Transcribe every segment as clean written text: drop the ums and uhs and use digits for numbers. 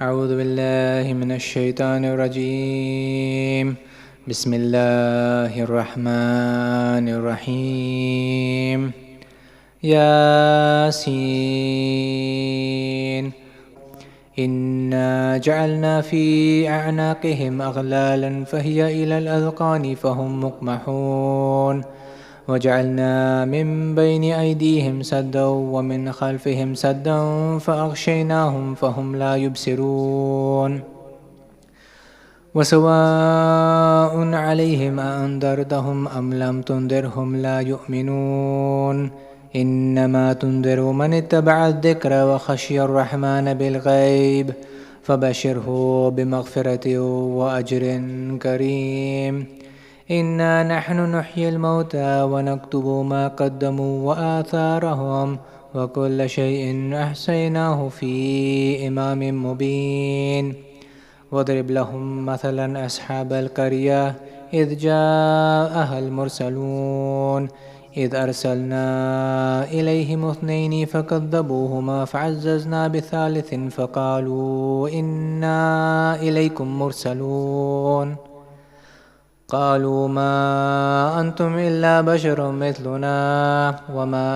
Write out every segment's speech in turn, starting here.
أعوذ بالله من الشيطان الرجيم. بسم الله الرحمن الرحيم. ياسين. إنا جعلنا في أعناقهم أغلالا فهي إلى الأذقان فهم مقمحون وجعلنا من بين أيديهم سدا ومن خلفهم سدا فأغشيناهم فهم لا يبصرون وسواء عليهم أأنذرتهم أم لم تنذرهم لا يؤمنون إنما تنذر من اتبع الذكر وخشي الرحمن بالغيب فبشره بمغفرة وأجر كريم. إنا نحن نحيي الموتى ونكتب ما قدموا وآثارهم وكل شيء أحصيناه في إمام مبين. واضرب لهم مثلا أصحاب القرية إذ جاءها المرسلون إذ أرسلنا إليهم اثنين فكذبوهما فعززنا بثالث فقالوا إنا إليكم مرسلون قالوا ما أنتم إلا بشر مثلنا وما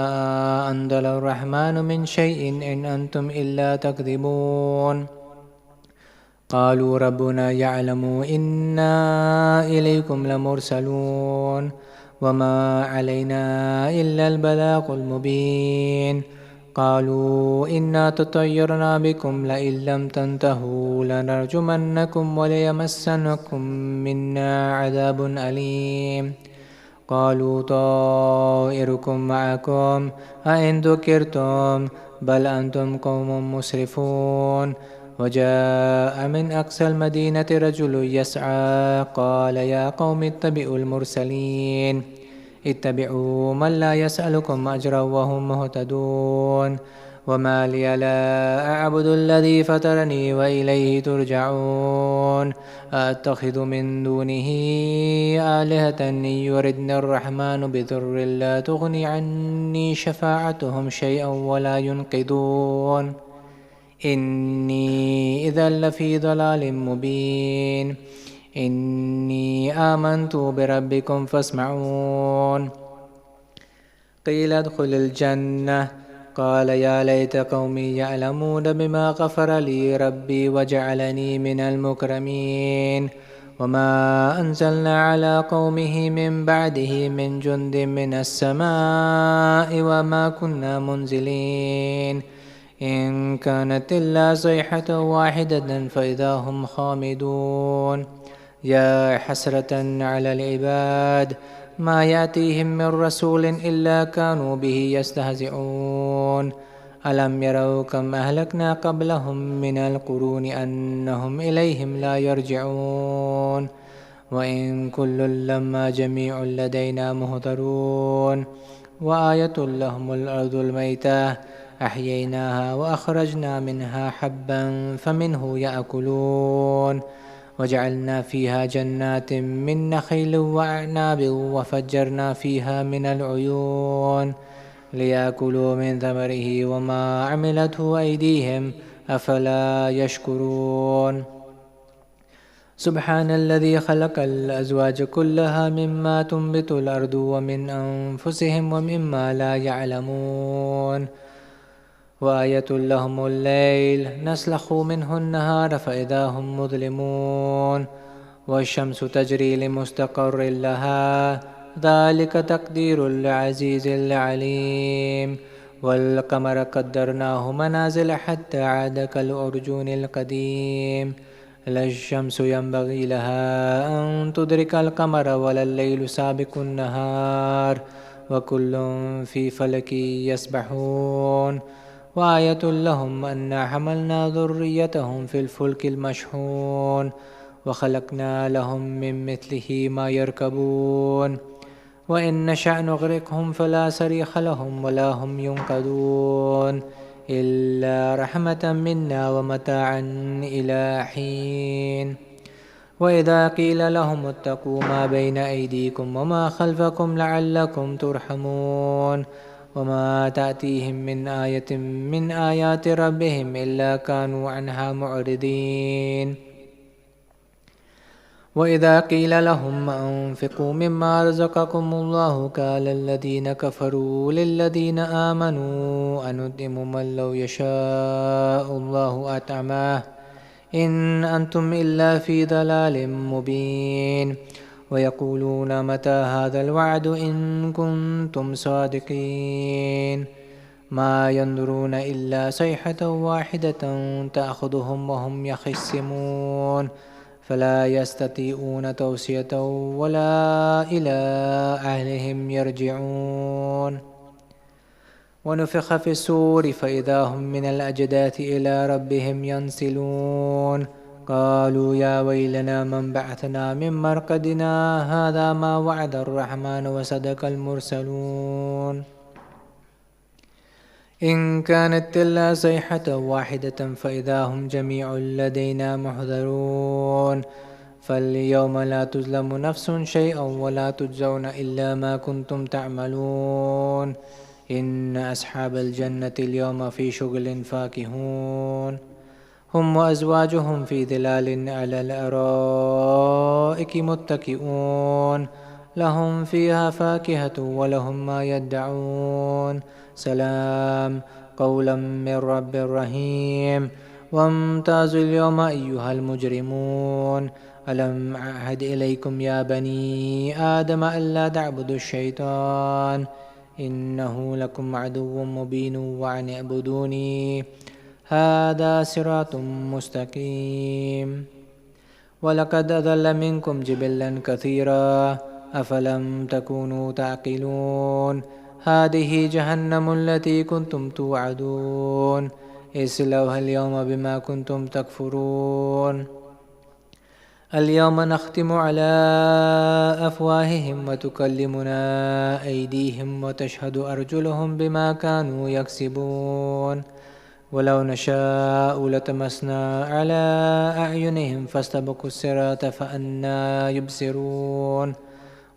أنزل الرحمن من شيء إن أنتم إلا تكذبون قالوا ربنا يعلم إنا إليكم لمرسلون وما علينا إلا البلاغ المبين قالوا إنا تطيرنا بكم لئن لم تنتهوا لنرجمنكم وليمسنكم منا عذاب أليم قالوا طائركم معكم أئن ذكرتم بل أنتم قوم مسرفون وجاء من أقصى المدينة رجل يسعى قال يا قوم اتبعوا المرسلين اتبعوا من لا يسألكم أجرا وهم مهتدون وما لي لا أعبد الذي فطرني وإليه ترجعون أتخذ من دونه آلهة إن يردني الرحمن بضر لا تغني عني شفاعتهم شيئا ولا ينقذون إني إذا لفي ضلال مبين إني آمنت بربكم فاسمعون قيل ادخل الجنة قال يا ليت قومي يعلمون بما غفر لي ربي وجعلني من المكرمين وما أنزلنا على قومه من بعده من جند من السماء وما كنا منزلين إن كانت إلا صيحة واحدة فإذا هم خامدون يا حسرة على العباد ما يأتيهم من رسول إلا كانوا به يستهزئون ألم يروا كم أهلكنا قبلهم من القرون أنهم إليهم لا يرجعون وإن كل لما جميع لدينا مهضرون وآية لهم الأرض الميتة أحييناها وأخرجنا منها حبا فمنه يأكلون وجعلنا فيها جنات من نخيل وأعناب وفجرنا فيها من العيون ليأكلوا من ثمره وما عملته أيديهم أفلا يشكرون سبحان الذي خلق الأزواج كلها مما تنبت الأرض ومن أنفسهم ومما لا يعلمون وآية لهم الليل نسلخ منه النهار فإذا هم مظلمون والشمس تجري لمستقر لها ذلك تقدير العزيز العليم والقمر قدرناه منازل حتى عاد كالأرجون القديم لا الشمس ينبغي لها أن تدرك القمر ولا الليل سابق النهار وكل في فلك يسبحون وآية لهم أنا حملنا ذريتهم في الفلك المشحون وخلقنا لهم من مثله ما يركبون وإن نشأ نغرقهم فلا صريخ لهم ولا هم ينقذون إلا رحمة منا ومتاعا إلى حين وإذا قيل لهم اتقوا ما بين أيديكم وما خلفكم لعلكم ترحمون وما تأتيهم من آية من آيات ربهم إلا كانوا عنها معرضين وإذا قيل لهم أنفقوا مما رزقكم الله قال الذين كفروا للذين آمنوا أنطعم من لو يشاء الله أطعمه إن أنتم إلا في ضلال مبين ويقولون متى هذا الوعد إن كنتم صادقين ما ينظرون إلا صيحة واحدة تأخذهم وهم يخصمون فلا يستطيعون توصية ولا إلى أهلهم يرجعون ونفخ في الصور فإذا هم من الأجداث إلى ربهم ينسلون قالوا يا ويلنا من بعثنا من مرقدنا هذا ما وعد الرحمن وصدق المرسلون إن كانت إلا صيحة واحدة فإذا هم جميع لدينا محضرون فاليوم لا تظلم نفس شيئا ولا تجزون إلا ما كنتم تعملون إن أصحاب الجنة اليوم في شغل فاكهون هم وأزواجهم في ظلال على الأرائك متكئون لهم فيها فاكهة ولهم ما يدعون سلام قولا من رب رحيم وامتازوا اليوم أيها المجرمون ألم أعهد إليكم يا بني آدم ألا تعبدوا الشيطان إنه لكم عدو مبين وأن اعبدوني هذا صراط مستقيم ولقد أضل منكم جبلا كثيرا أفلم تكونوا تعقلون هذه جهنم التي كنتم توعدون اصلوها اليوم بما كنتم تكفرون اليوم نختم على أفواههم وتكلمنا أيديهم وتشهد أرجلهم بما كانوا يكسبون ولو نشاء لتمسنا على أعينهم فاستبقوا الصراط فأنى يبصرون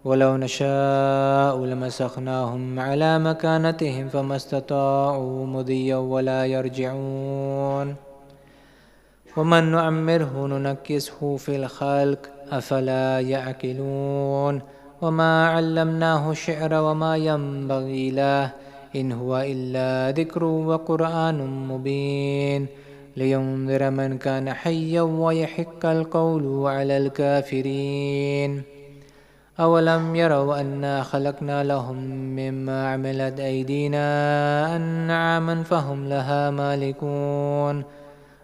ولو نشاء لمسخناهم على مكانتهم فما استطاعوا مضيا ولا يرجعون ومن نعمره ننكسه في الخلق أفلا يعقلون وما علمناه الشعر وما ينبغي له إن هو إلا ذكر وقرآن مبين لينذر من كان حيا ويحق القول على الكافرين أولم يروا أنا خلقنا لهم مما عملت أيدينا أنعاما فهم لها مالكون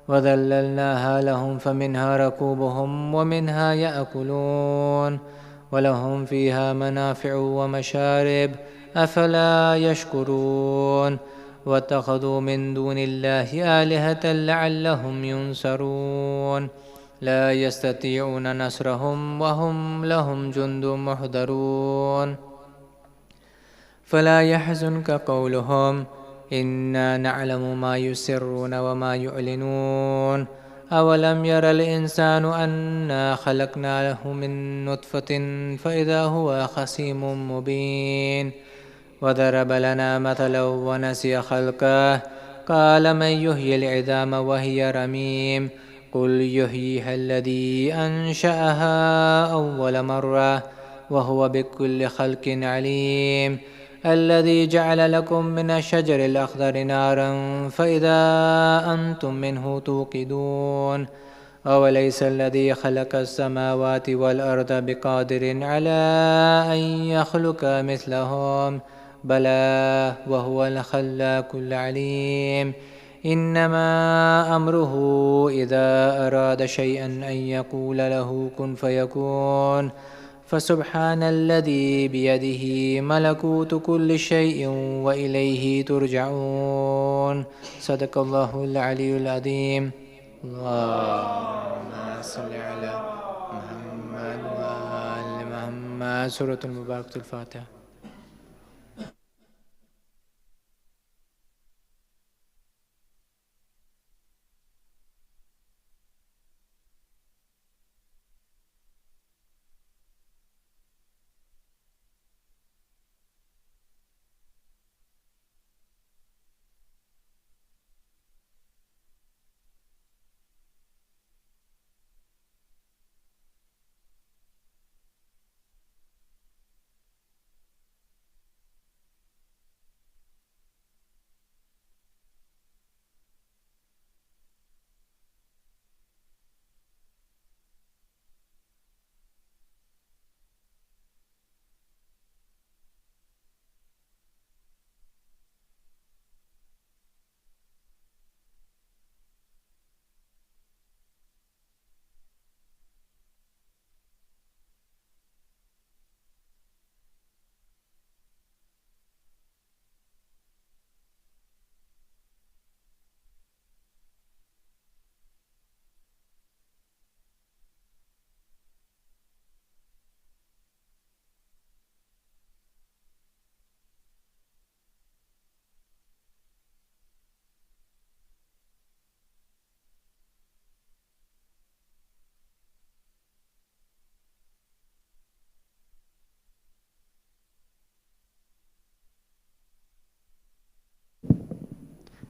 وذللناها لهم فمنها ركوبهم ومنها يأكلون ولهم فيها منافع ومشارب أفلا يشكرون واتخذوا من دون الله آلهة لعلهم ينصرون لا يستطيعون نصرهم وهم لهم جند محضرون فلا يحزنك قولهم إنا نعلم ما يسرون وما يعلنون أولم ير الإنسان أنا خلقنا له من نطفة فإذا هو خصيم مبين وضرب لنا مثلا ونسي خلقه قال من يحيي العظام وهي رميم قل يحييها الذي أنشأها أول مرة وهو بكل خلق عليم الذي جعل لكم من الشجر الأخضر نارا فإذا أنتم منه توقدون أوليس الذي خلق السماوات والأرض بقادر على أن يخلق مثلهم بلى وهو الخلاق العليم إنما أمره إذا أراد شيئا أن يقول له كن فيكون فسبحان الذي بيده ملكوت كل شيء وإليه ترجعون صدق الله العلي العظيم اللهم صل على محمد وآل محمد سورة المباركة الفاتحة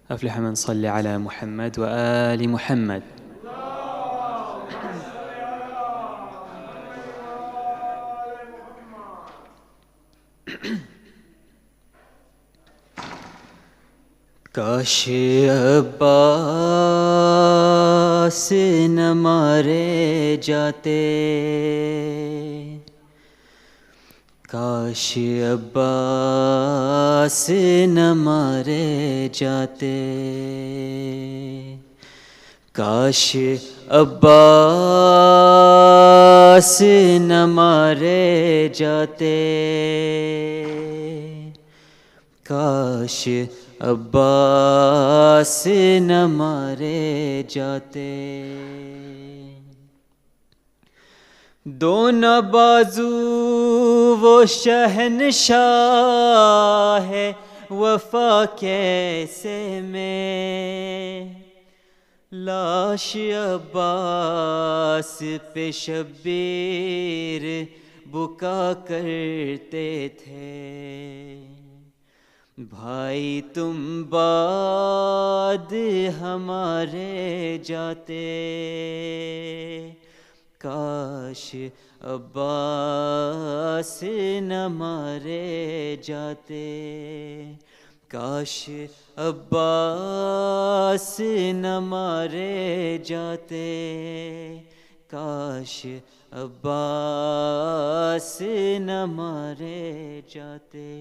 أفلح من صلى على محمد وآل محمد. काश अब्बास न मारे जाते, काश अब्बास न मारे जाते, काश अब्बास न मारे जाते, काश अब्बास न मारे जाते। दोनों बाजू वो शहनशाह है वफा कैसे में, लाश अब्बास पे शब्बीर बुका करते थे। भाई तुम बाद हमारे जाते, काश अब्बास न मारे जाते, काश अब्बास न मारे जाते, काश अब्बास न मारे जाते।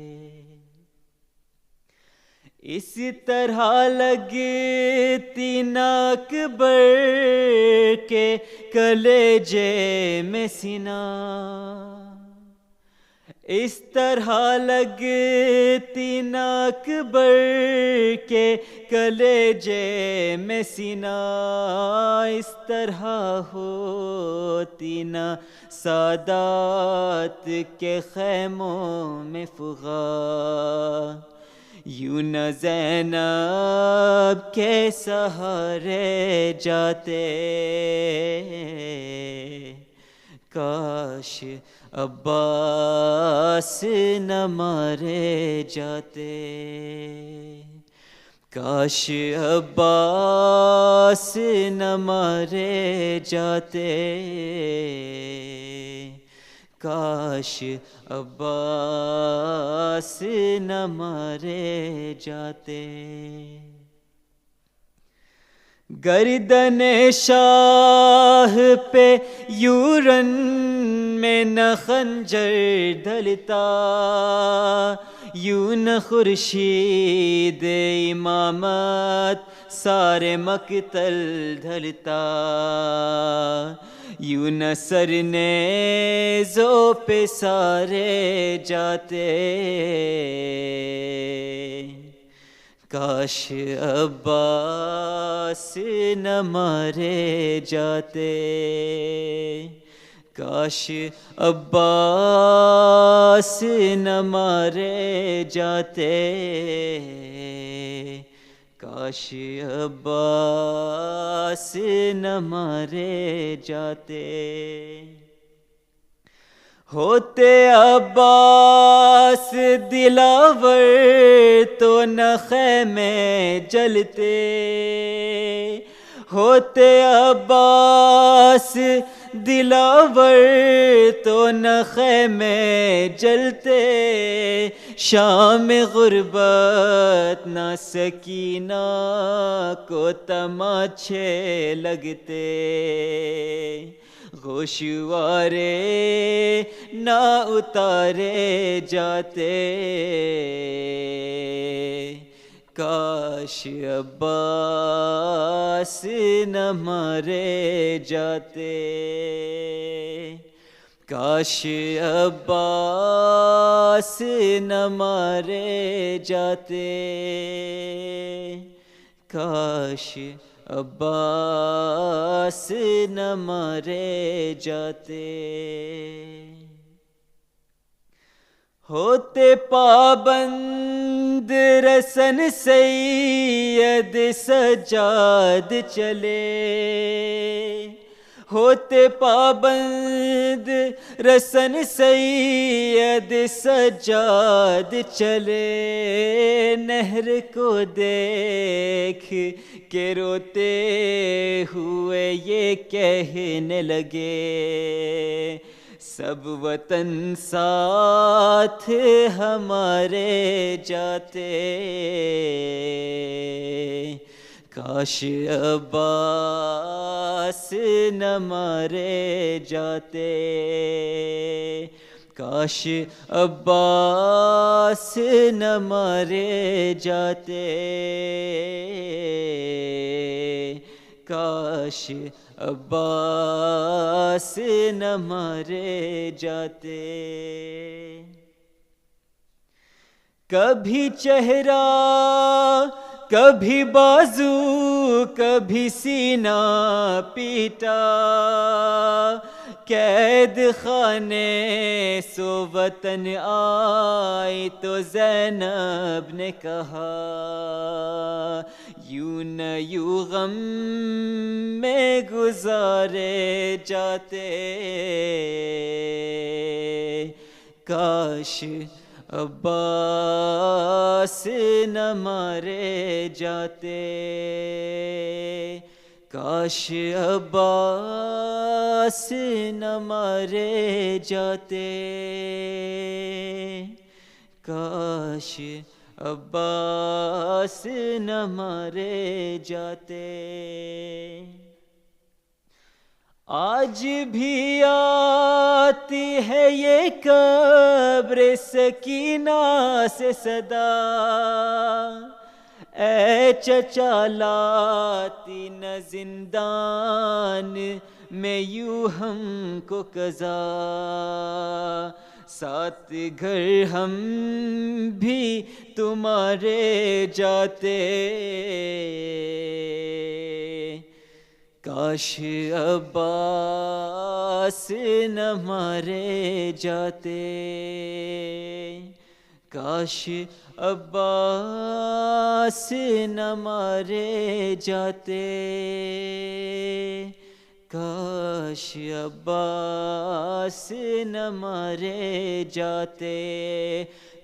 इस तरह लगती नाक अकबर के कलेजे में सीना, इस तरह लगती नाक अकबर के कलेजे में सीना, इस तरह होती ना सादात के खैमों में फुगा। यूं न ज़ैनब के सहारे जाते, काश अब्बास न मारे जाते, काश अब्बास न मारे जाते, काश अब्बास न मारे जाते। गर्दन शाह पे यूरन में न खंजर ढलता, यूं न खुर्शीद इमामत सारे मकतल ढलता, यूं न सरनेज़ो पे सारे जाते, काश अब्बास न मारे जाते, काश अब्बास न मारे जाते, काश अब्बास न मारे जाते। होते अब्बास दिलावर तो न खैमे जलते, होते अब्बास दिलावर तो न खैमे जलते, शाम गुर्बत न सकीना को तमाचे लगते, गोशवारे ना उतारे जाते, काश अब्बास न मारे जाते, काश अब्बास न मारे जाते, काश अब्बास न मारे जाते। होते पाबंद रसन सैयद सजाद चले, होते पाबंद रसन सैयद सज्जाद चले, नहर को देख के रोते हुए ये कहने लगे, सब वतन साथ हमारे जाते, काश अब्बास न मारे जाते, काश अब्बास न मारे जाते, काश अब्बास न मारे जाते। कभी चेहरा कभी बाजू कभी सीना पीटा, कैद खाने सो वतन आए तो ज़ैनब ने कहा, यूं न यूं गम में गुजारे जाते, काश अब्बास न मारे जाते, काश अब्बास न मारे जाते, काश अब्बास न मारे जाते। आज भी आती है ये कब्र सकीना से सदा, ऐ चचा लाती न जिंदान में यूं हमको कज़ा, सात घर हम भी तुम्हारे जाते, काश अब्बास न मारे जाते, काश अब्बास न मारे जाते, काश अब्बास न मारे जाते,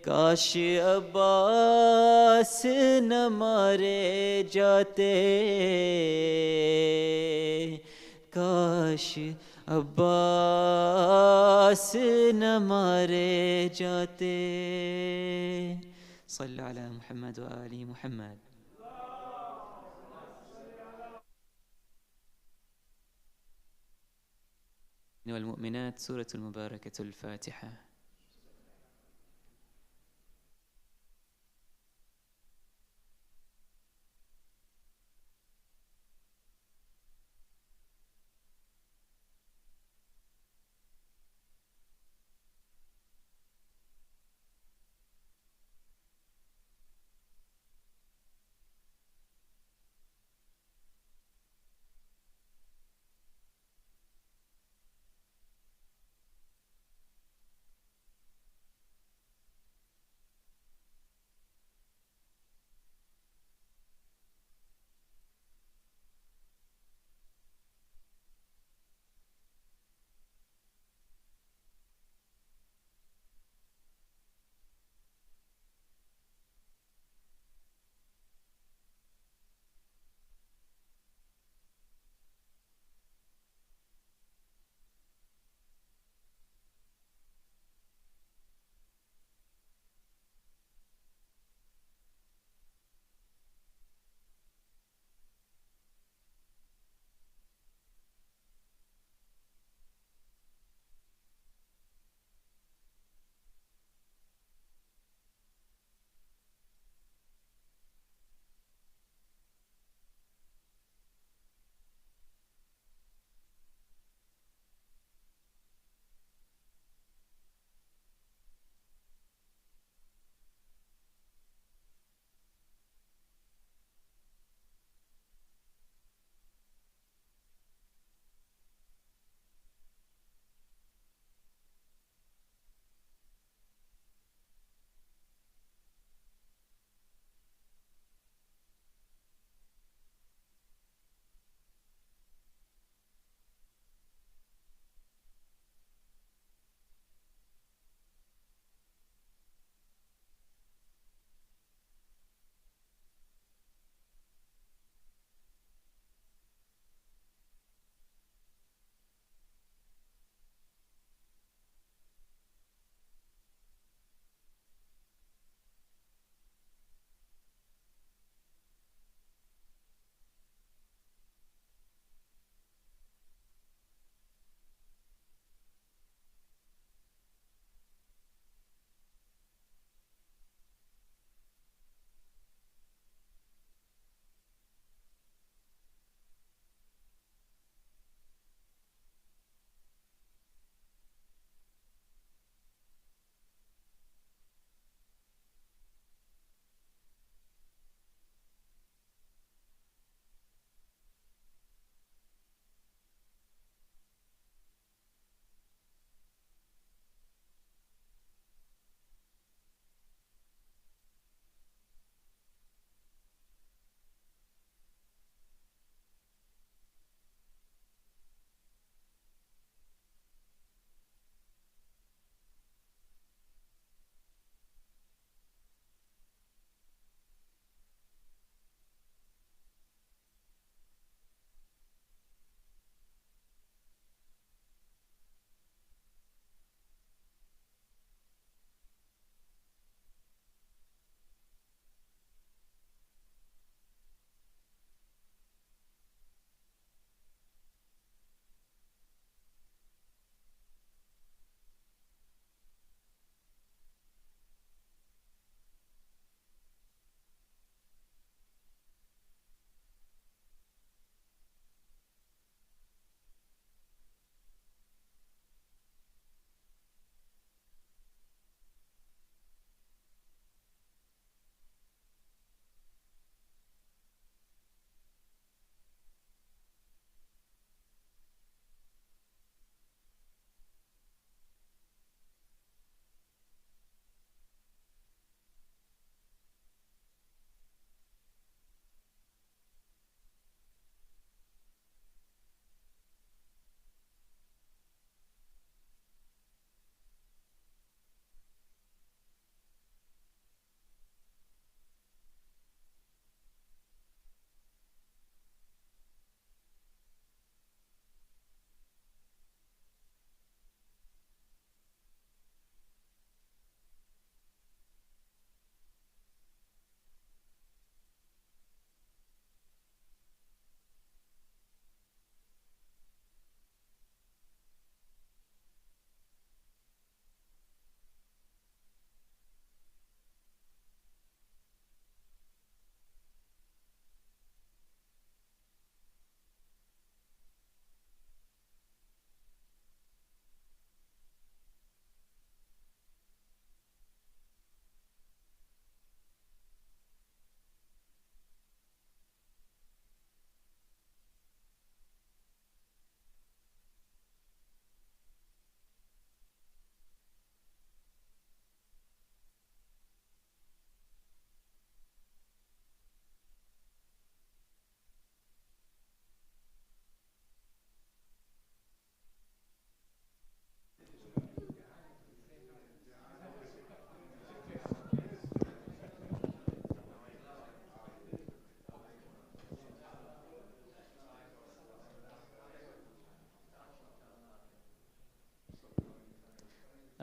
काश अब्बास न मारे जाते, काश अब्बास न मारे जाते। सल्लल्लाहु अलैहि मुहम्मद व आलि Muhammad. والمؤمنات سورة المباركة الفاتحة.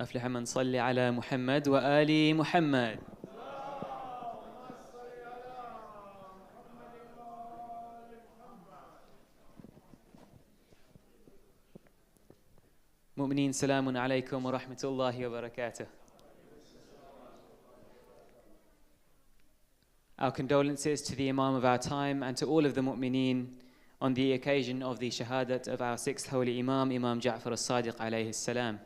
أفلح من صلي على محمد وآل محمد. مؤمنين سلام عليكم ورحمة الله وبركاته. Our condolences to the Imam of our time and to all of the mu'mineen on the occasion of the Shahadat of our sixth holy Imam, Imam Ja'far al-Sadiq alayhi salam.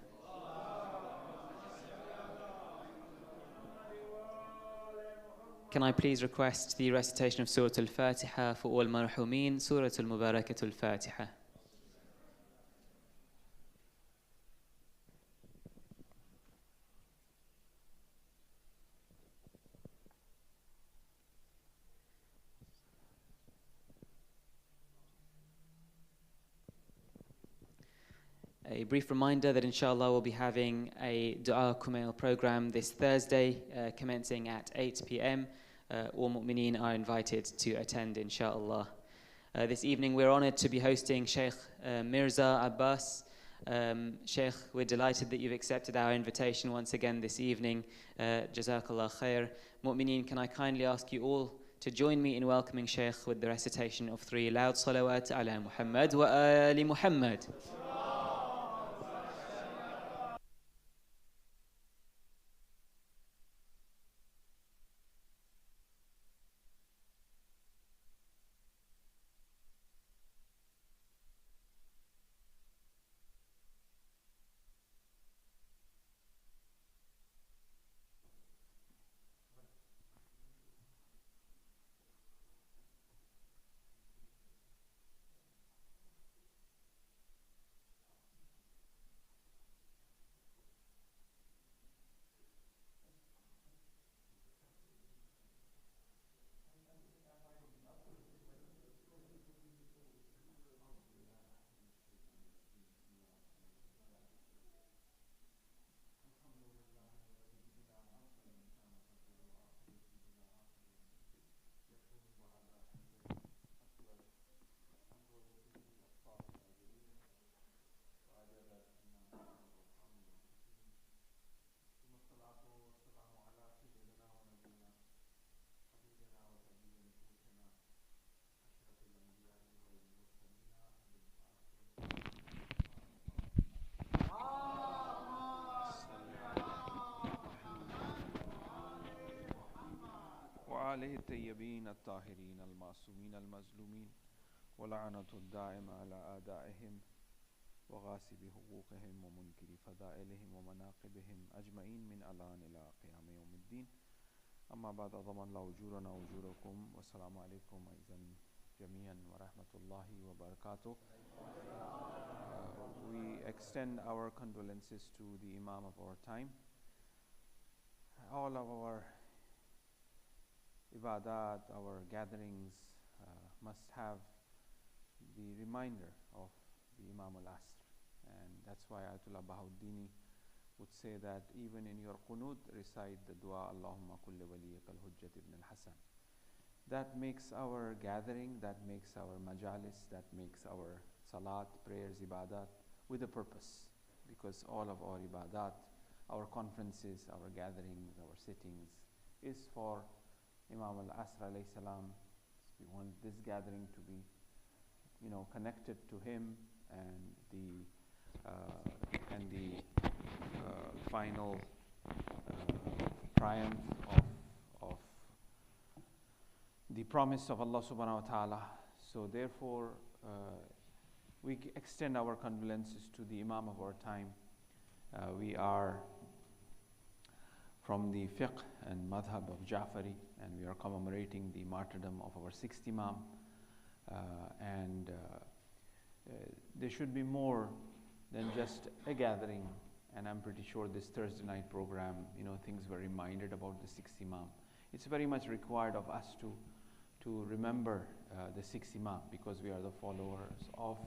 Can I please request the recitation of Surah Al-Fatiha for all marhumin, Surah Al-Mubarakat Al-Fatiha. A brief reminder that inshallah we'll be having a Dua Kumail program this Thursday commencing at 8 p.m. All mu'mineen are invited to attend inshallah. This evening we're honored to be hosting Sheikh Mirza Abbas. Sheikh, we're delighted that you've accepted our invitation once again this evening. Jazakallah khair. Mu'mineen, can I kindly ask you all to join me in welcoming Sheikh with the recitation of 3 loud salawat ala Muhammad wa ali Muhammad. عليه الطيبين الطاهرين المعصومين المظلومين ولعنة الدائمة على أعدائهم وغاصب حقوقهم ومنكر فضائلهم ومناقبهم أجمعين من الآن إلى قيام يوم الدين. أما بعد أضمن الله أجورنا وأجوركم والسلام عليكم أيضا جميعا ورحمة الله وبركاته. We extend our condolences to the Imam of our time. All of our ibadat, our gatherings must have the reminder of the Imam al-Asr, and that's why Ayatollah Bahauddini would say that even in your qunut recite the dua Allahumma kulli waliyaka al-Hujjat ibn al-Hasan. That makes our gathering, that makes our majalis, that makes our salat, prayers, ibadat with a purpose, because all of our ibadat, our conferences, our gatherings, our sittings is for Imam al-Asr alayhi salam. We want this gathering to be, connected to him and the final triumph of the promise of Allah subhanahu wa ta'ala. So therefore, we extend our condolences to the Imam of our time. We are from the fiqh and madhab of Ja'fari, and we are commemorating the martyrdom of our sixth Imam. There should be more than just a gathering, and I'm pretty sure this Thursday night program, things were reminded about the sixth Imam. It's very much required of us to remember the sixth Imam, because we are the followers of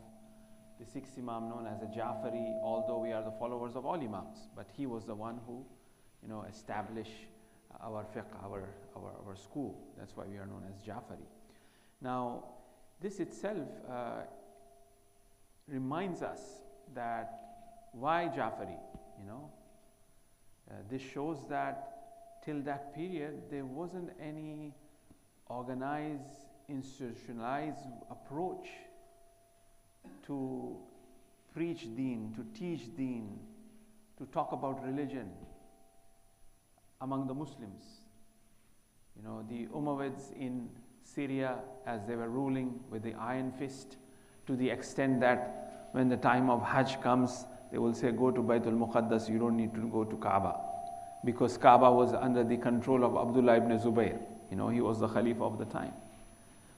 the sixth Imam known as a Ja'fari, although we are the followers of all Imams, but he was the one who establish our fiqh, our school. That's why we are known as Ja'fari. Now, this itself reminds us that why Ja'fari, This shows that till that period there wasn't any organized, institutionalized approach to preach deen, to teach deen, to talk about religion among the Muslims. You know, the Umayyads in Syria, as they were ruling with the iron fist, to the extent that when the time of Hajj comes, they will say, go to Baytul Muqaddas, you don't need to go to Kaaba. Because Kaaba was under the control of Abdullah ibn Zubayr. You know, he was the Khalifa of the time.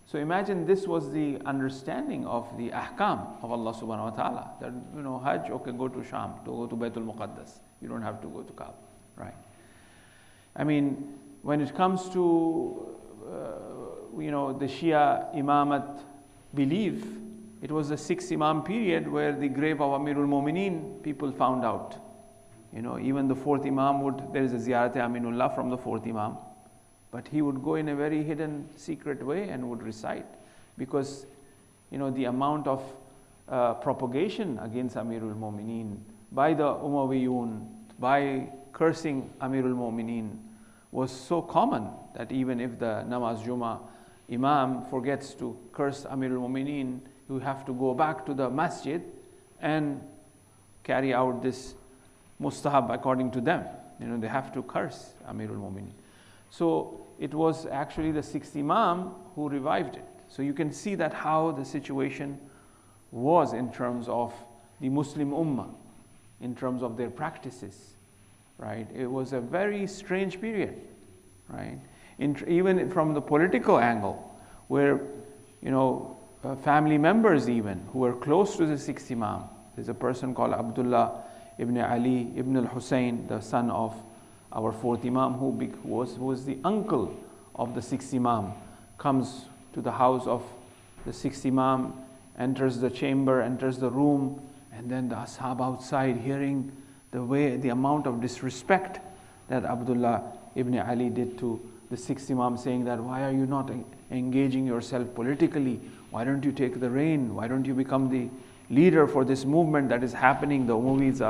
So imagine this was the understanding of the ahkam of Allah subhanahu wa ta'ala. That, you know, Hajj, okay, go to Sham, to go to Baytul Muqaddas. You don't have to go to Kaaba, right? I mean, when it comes to, you know, the Shia Imamat belief, it was the 6th Imam period where the grave of Amirul Mu'mineen people found out. You know, even the 4th Imam there is a Ziyarat Aminullah from the 4th Imam. But he would go in a very hidden, secret way and would recite. Because, you know, the amount of propagation against Amirul Mu'mineen by the Umayyun, by cursing Amirul Mu'mineen, was so common that even if the Namaz Jummah Imam forgets to curse Amirul Mu'mineen, you have to go back to the masjid and carry out this mustahab according to them. You know, they have to curse Amirul Mu'mineen. So it was actually the 6th Imam who revived it. So you can see that how the situation was in terms of the Muslim Ummah, in terms of their practices, right? It was a very strange period, right? Even from the political angle, where, you know, family members even who were close to the 6th Imam. There's a person called Abdullah ibn Ali ibn al-Hussein, the son of our 4th Imam, who was the uncle of the 6th Imam, comes to the house of the 6th Imam, enters the chamber, enters the room, and then the ashab outside hearing the amount of disrespect that Abdullah ibn Ali did to the 6th Imam, saying that, why are you not engaging yourself politically? Why don't you take the reign? Why don't you become the leader for this movement that is happening? The Umayyads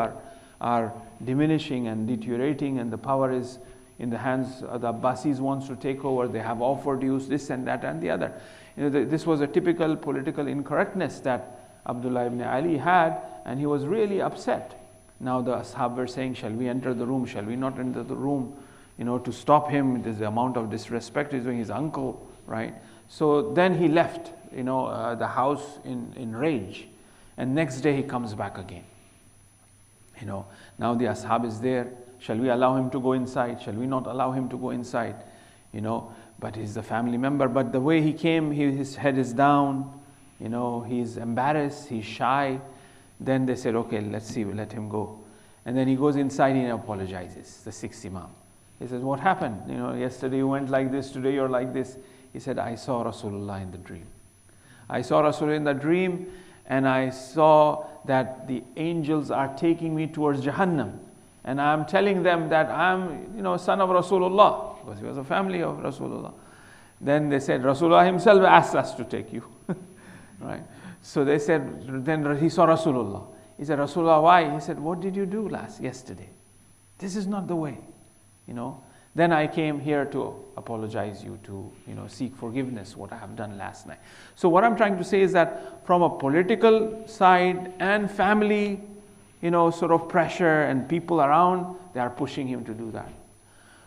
are diminishing and deteriorating, and the power is in the hands of the Abbasis wants to take over. They have offered you this and that and the other. You know, this was a typical political incorrectness that Abdullah ibn Ali had, and he was really upset. Now the ashab were saying, shall we enter the room? Shall we not enter the room? You know, to stop him. There's the amount of disrespect he's doing his uncle, right? So then he left, you know, the house in rage. And next day he comes back again. You know, now the ashab is there. Shall we allow him to go inside? Shall we not allow him to go inside? You know, but he's the family member. But the way he came, his head is down. You know, he's embarrassed, he's shy. Then they said, okay, let's see, we'll let him go. And then he goes inside and he apologizes, the 6th Imam. He says, what happened? You know, yesterday you went like this, today you're like this. He said, I saw Rasulullah in the dream. I saw Rasulullah in the dream, and I saw that the angels are taking me towards Jahannam. And I'm telling them that I'm, you know, son of Rasulullah, because he was a family of Rasulullah. Then they said, Rasulullah himself asked us to take you. Right? So they said, then he saw Rasulullah. He said, Rasulullah, why? He said, what did you do yesterday? This is not the way. You know, then I came here to apologize you, to, you know, seek forgiveness what I have done last night. So what I'm trying to say is that from a political side and family, you know, sort of pressure and people around, they are pushing him to do that.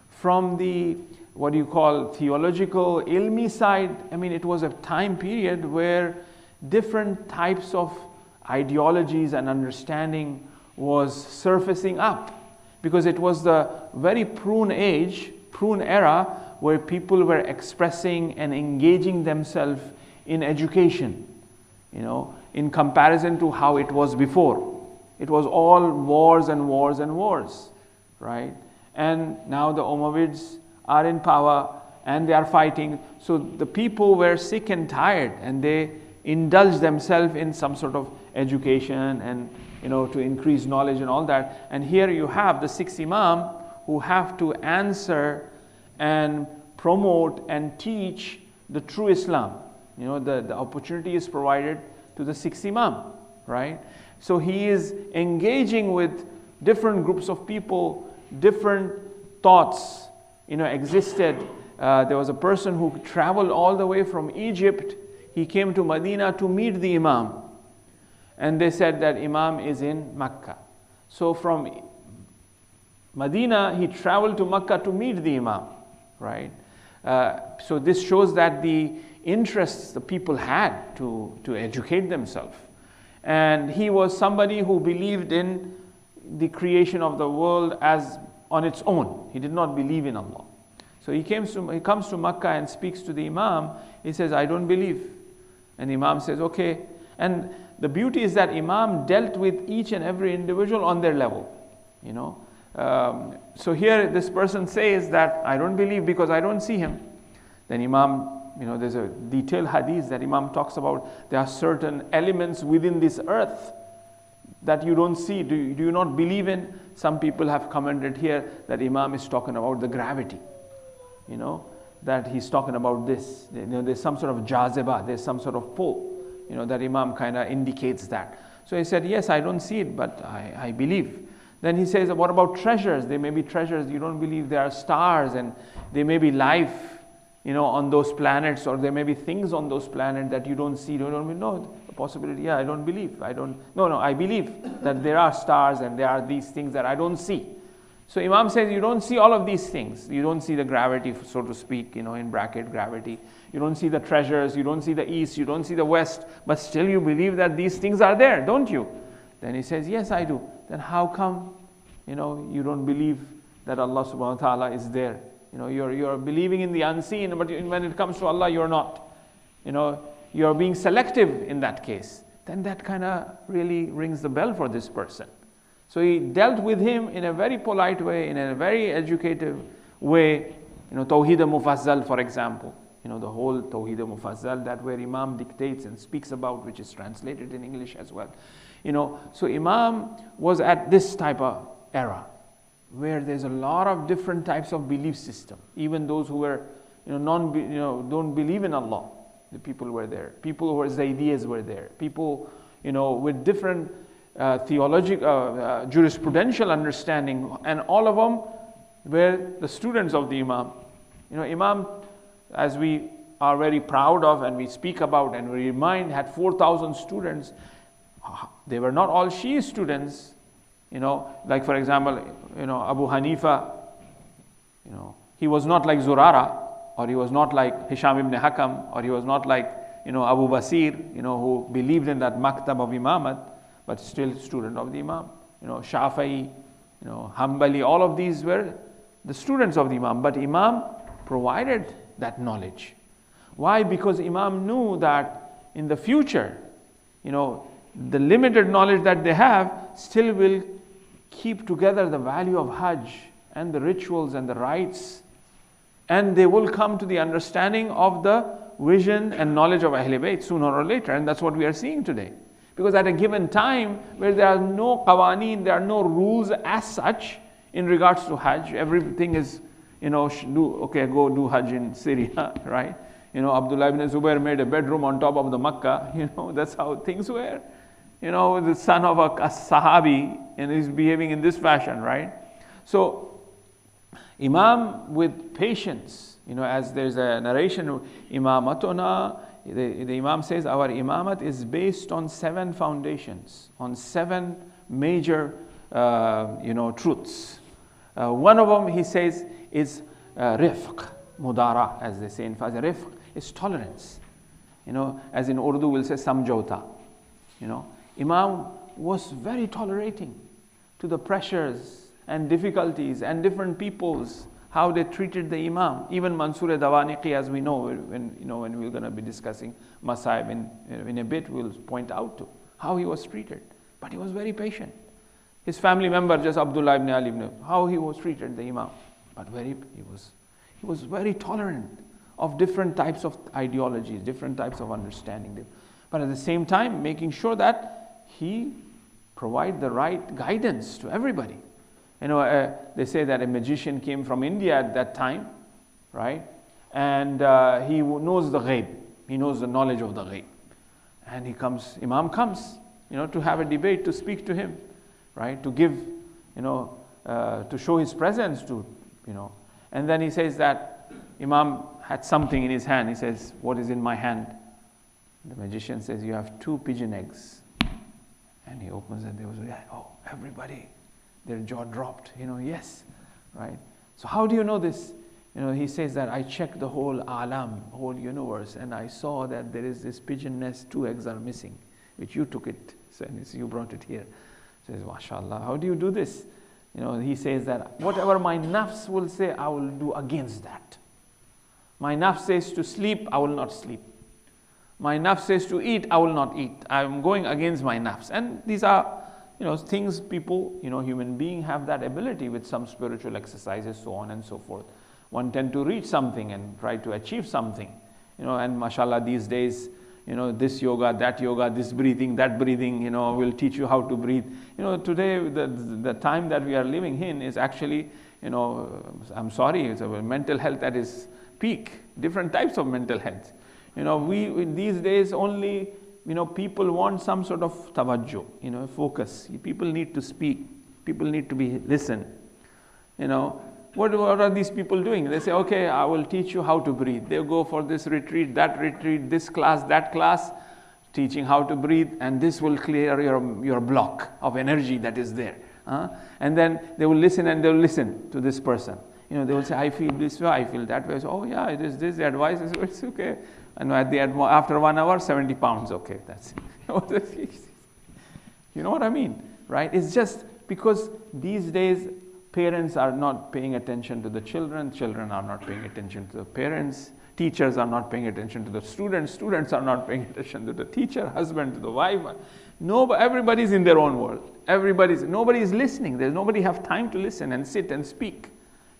From the, what do you call, theological, ilmi side, I mean, it was a time period where different types of ideologies and understanding was surfacing up. Because it was the very prune era, where people were expressing and engaging themselves in education, you know, in comparison to how it was before. It was all wars and wars and wars, right? And now the Umayyads are in power and they are fighting. So the people were sick and tired, and they indulged themselves in some sort of education and, you know, to increase knowledge and all that. And here you have the 6th Imam who have to answer and promote and teach the true Islam. You know, the opportunity is provided to the 6th Imam, right? So he is engaging with different groups of people, different thoughts, existed. There was a person who traveled all the way from Egypt. He came to Medina to meet the Imam. And they said that Imam is in Makkah. So from Medina, he traveled to Makkah to meet the Imam, right? So this shows that the interests the people had to educate themselves. And he was somebody who believed in the creation of the world as on its own. He did not believe in Allah. So he comes to Makkah and speaks to the Imam. He says, I don't believe. And the Imam says, okay. And the beauty is that Imam dealt with each and every individual on their level. So here this person says that I don't believe because I don't see him. Then Imam, there's a detailed hadith that Imam talks about. There are certain elements within this earth that you don't see. Do you not believe in? Some people have commented here that Imam is talking about the gravity. That he's talking about this. There's some sort of jaziba, there's some sort of pull. That Imam kind of indicates that. So he said, yes, I don't see it, but I believe. Then he says, what about treasures? There may be treasures. You don't believe there are stars and there may be life, on those planets, or there may be things on those planets that you don't see. You don't know the possibility. Yeah, I don't believe. I believe that there are stars and there are these things that I don't see. So Imam says, you don't see all of these things. You don't see the gravity, so to speak, in bracket gravity. You don't see the treasures. You don't see the east. You don't see the west. But still you believe that these things are there, don't you? Then he says, yes, I do. Then how come, you don't believe that Allah subhanahu wa ta'ala is there? You're believing in the unseen, but when it comes to Allah, you're not. You're being selective in that case. Then that kind of really rings the bell for this person. So he dealt with him in a very polite way, in a very educative way. Tawheed Mufazzal, for example. The whole Tawheed Mufazzal, that where Imam dictates and speaks about, which is translated in English as well. So Imam was at this type of era where there's a lot of different types of belief system. Even those who were, don't believe in Allah, the people were there. People who were Zaydiyas were there. People, with different theological, jurisprudential understanding, and all of them were the students of the Imam. Imam, as we are very proud of and we speak about and we remind, had 4,000 students. They were not all Shia students, like for example, Abu Hanifa, he was not like Zurara, or he was not like Hisham ibn Hakam, or he was not like, Abu Basir, who believed in that maktab of Imamat, but still student of the Imam. Shafi'i, Hanbali, all of these were the students of the Imam, but Imam provided that knowledge. Why? Because Imam knew that in the future, the limited knowledge that they have still will keep together the value of Hajj and the rituals and the rites, and they will come to the understanding of the vision and knowledge of Ahlul Bayt sooner or later, and that's what we are seeing today. Because at a given time where there are no qawaneen, there are no rules as such in regards to Hajj, everything is, go do Hajj in Syria, right? Abdullah ibn Zubair made a bedroom on top of the Makkah, that's how things were. The son of a Sahabi, and he's behaving in this fashion, right? So, Imam with patience, as there's a narration, Imamatuna, the Imam says, our Imamat is based on 7 foundations, on 7 major, truths. One of them, he says, is rifq, mudara, as they say in Farsi. Rifq is tolerance. As in Urdu, we'll say samjota. Imam was very tolerating to the pressures and difficulties and different peoples, how they treated the Imam. Even Mansur Dawaniqi, as we know, when we're going to be discussing Masaib in a bit, we'll point out to how he was treated. But he was very patient. His family member, just Abdullah ibn Ali ibn, how he was treated, the Imam. But he was very tolerant of different types of ideologies, different types of understanding. But at the same time, making sure that he provide the right guidance to everybody. They say that a magician came from India at that time, right? And he knows the ghaib. He knows the knowledge of the ghaib. And Imam comes, to have a debate, to speak to him, right? To give, to show his presence to, And then he says that Imam had something in his hand. He says, what is in my hand? The magician says, you have 2 pigeon eggs. And he opens it. They was like, oh, everybody, their jaw dropped. Yes, right? So how do you know this? He says that I checked the whole alam, whole universe, and I saw that there is this pigeon nest, 2 eggs are missing, which you took it. So you brought it here. He says, mashallah, how do you do this? He says that whatever my nafs will say, I will do against that. My nafs says to sleep, I will not sleep. My nafs says to eat, I will not eat. I am going against my nafs. And these are, things people, human beings have that ability with some spiritual exercises, so on and so forth. One tend to reach something and try to achieve something. And mashallah, these days, this yoga, that yoga, this breathing, that breathing, will teach you how to breathe. Today, the time that we are living in is actually, I'm sorry, it's a mental health at its peak, different types of mental health. These days only, people want some sort of tawajjuh, focus. People need to speak. People need to be listen. What are these people doing? They say, okay, I will teach you how to breathe. They go for this retreat, this class, that class, teaching how to breathe, and this will clear your block of energy that is there. And then they will listen and they will listen to this person. They will say, I feel this way, I feel that way. So, oh yeah, it is this, the advice is, it's okay. And after 1 hour, 70 pounds, okay, that's it. You know what I mean, right? It's just because these days, parents are not paying attention to the children, children are not paying attention to the parents, teachers are not paying attention to the students, students are not paying attention to the teacher, husband to the wife. Everybody's in their own world. Nobody is listening. Nobody have time to listen and sit and speak.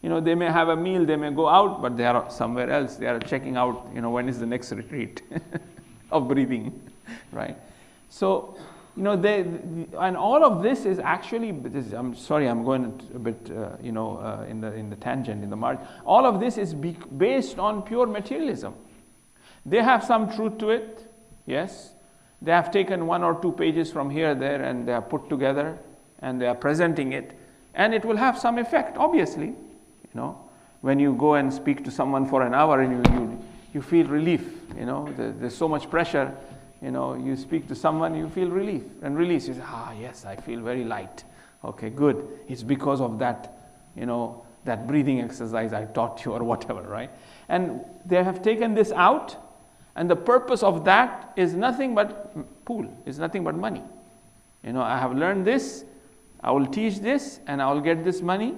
They may have a meal, they may go out, but they are somewhere else. They are checking out, when is the next retreat of breathing, right? So, and all of this is actually, I'm sorry, I'm going a bit, in the tangent, in the margin. All of this is based on pure materialism. They have some truth to it, yes. They have taken 1 or 2 pages from here, there, and they are put together, and they are presenting it, and it will have some effect, obviously. When you go and speak to someone for an hour, and you feel relief. There's so much pressure. You speak to someone, you feel relief and release. You say, yes, I feel very light. Okay, good. It's because of that, that breathing exercise I taught you or whatever, right? And they have taken this out, and the purpose of that is nothing but pool, is nothing but money. I have learned this, I will teach this, and I will get this money.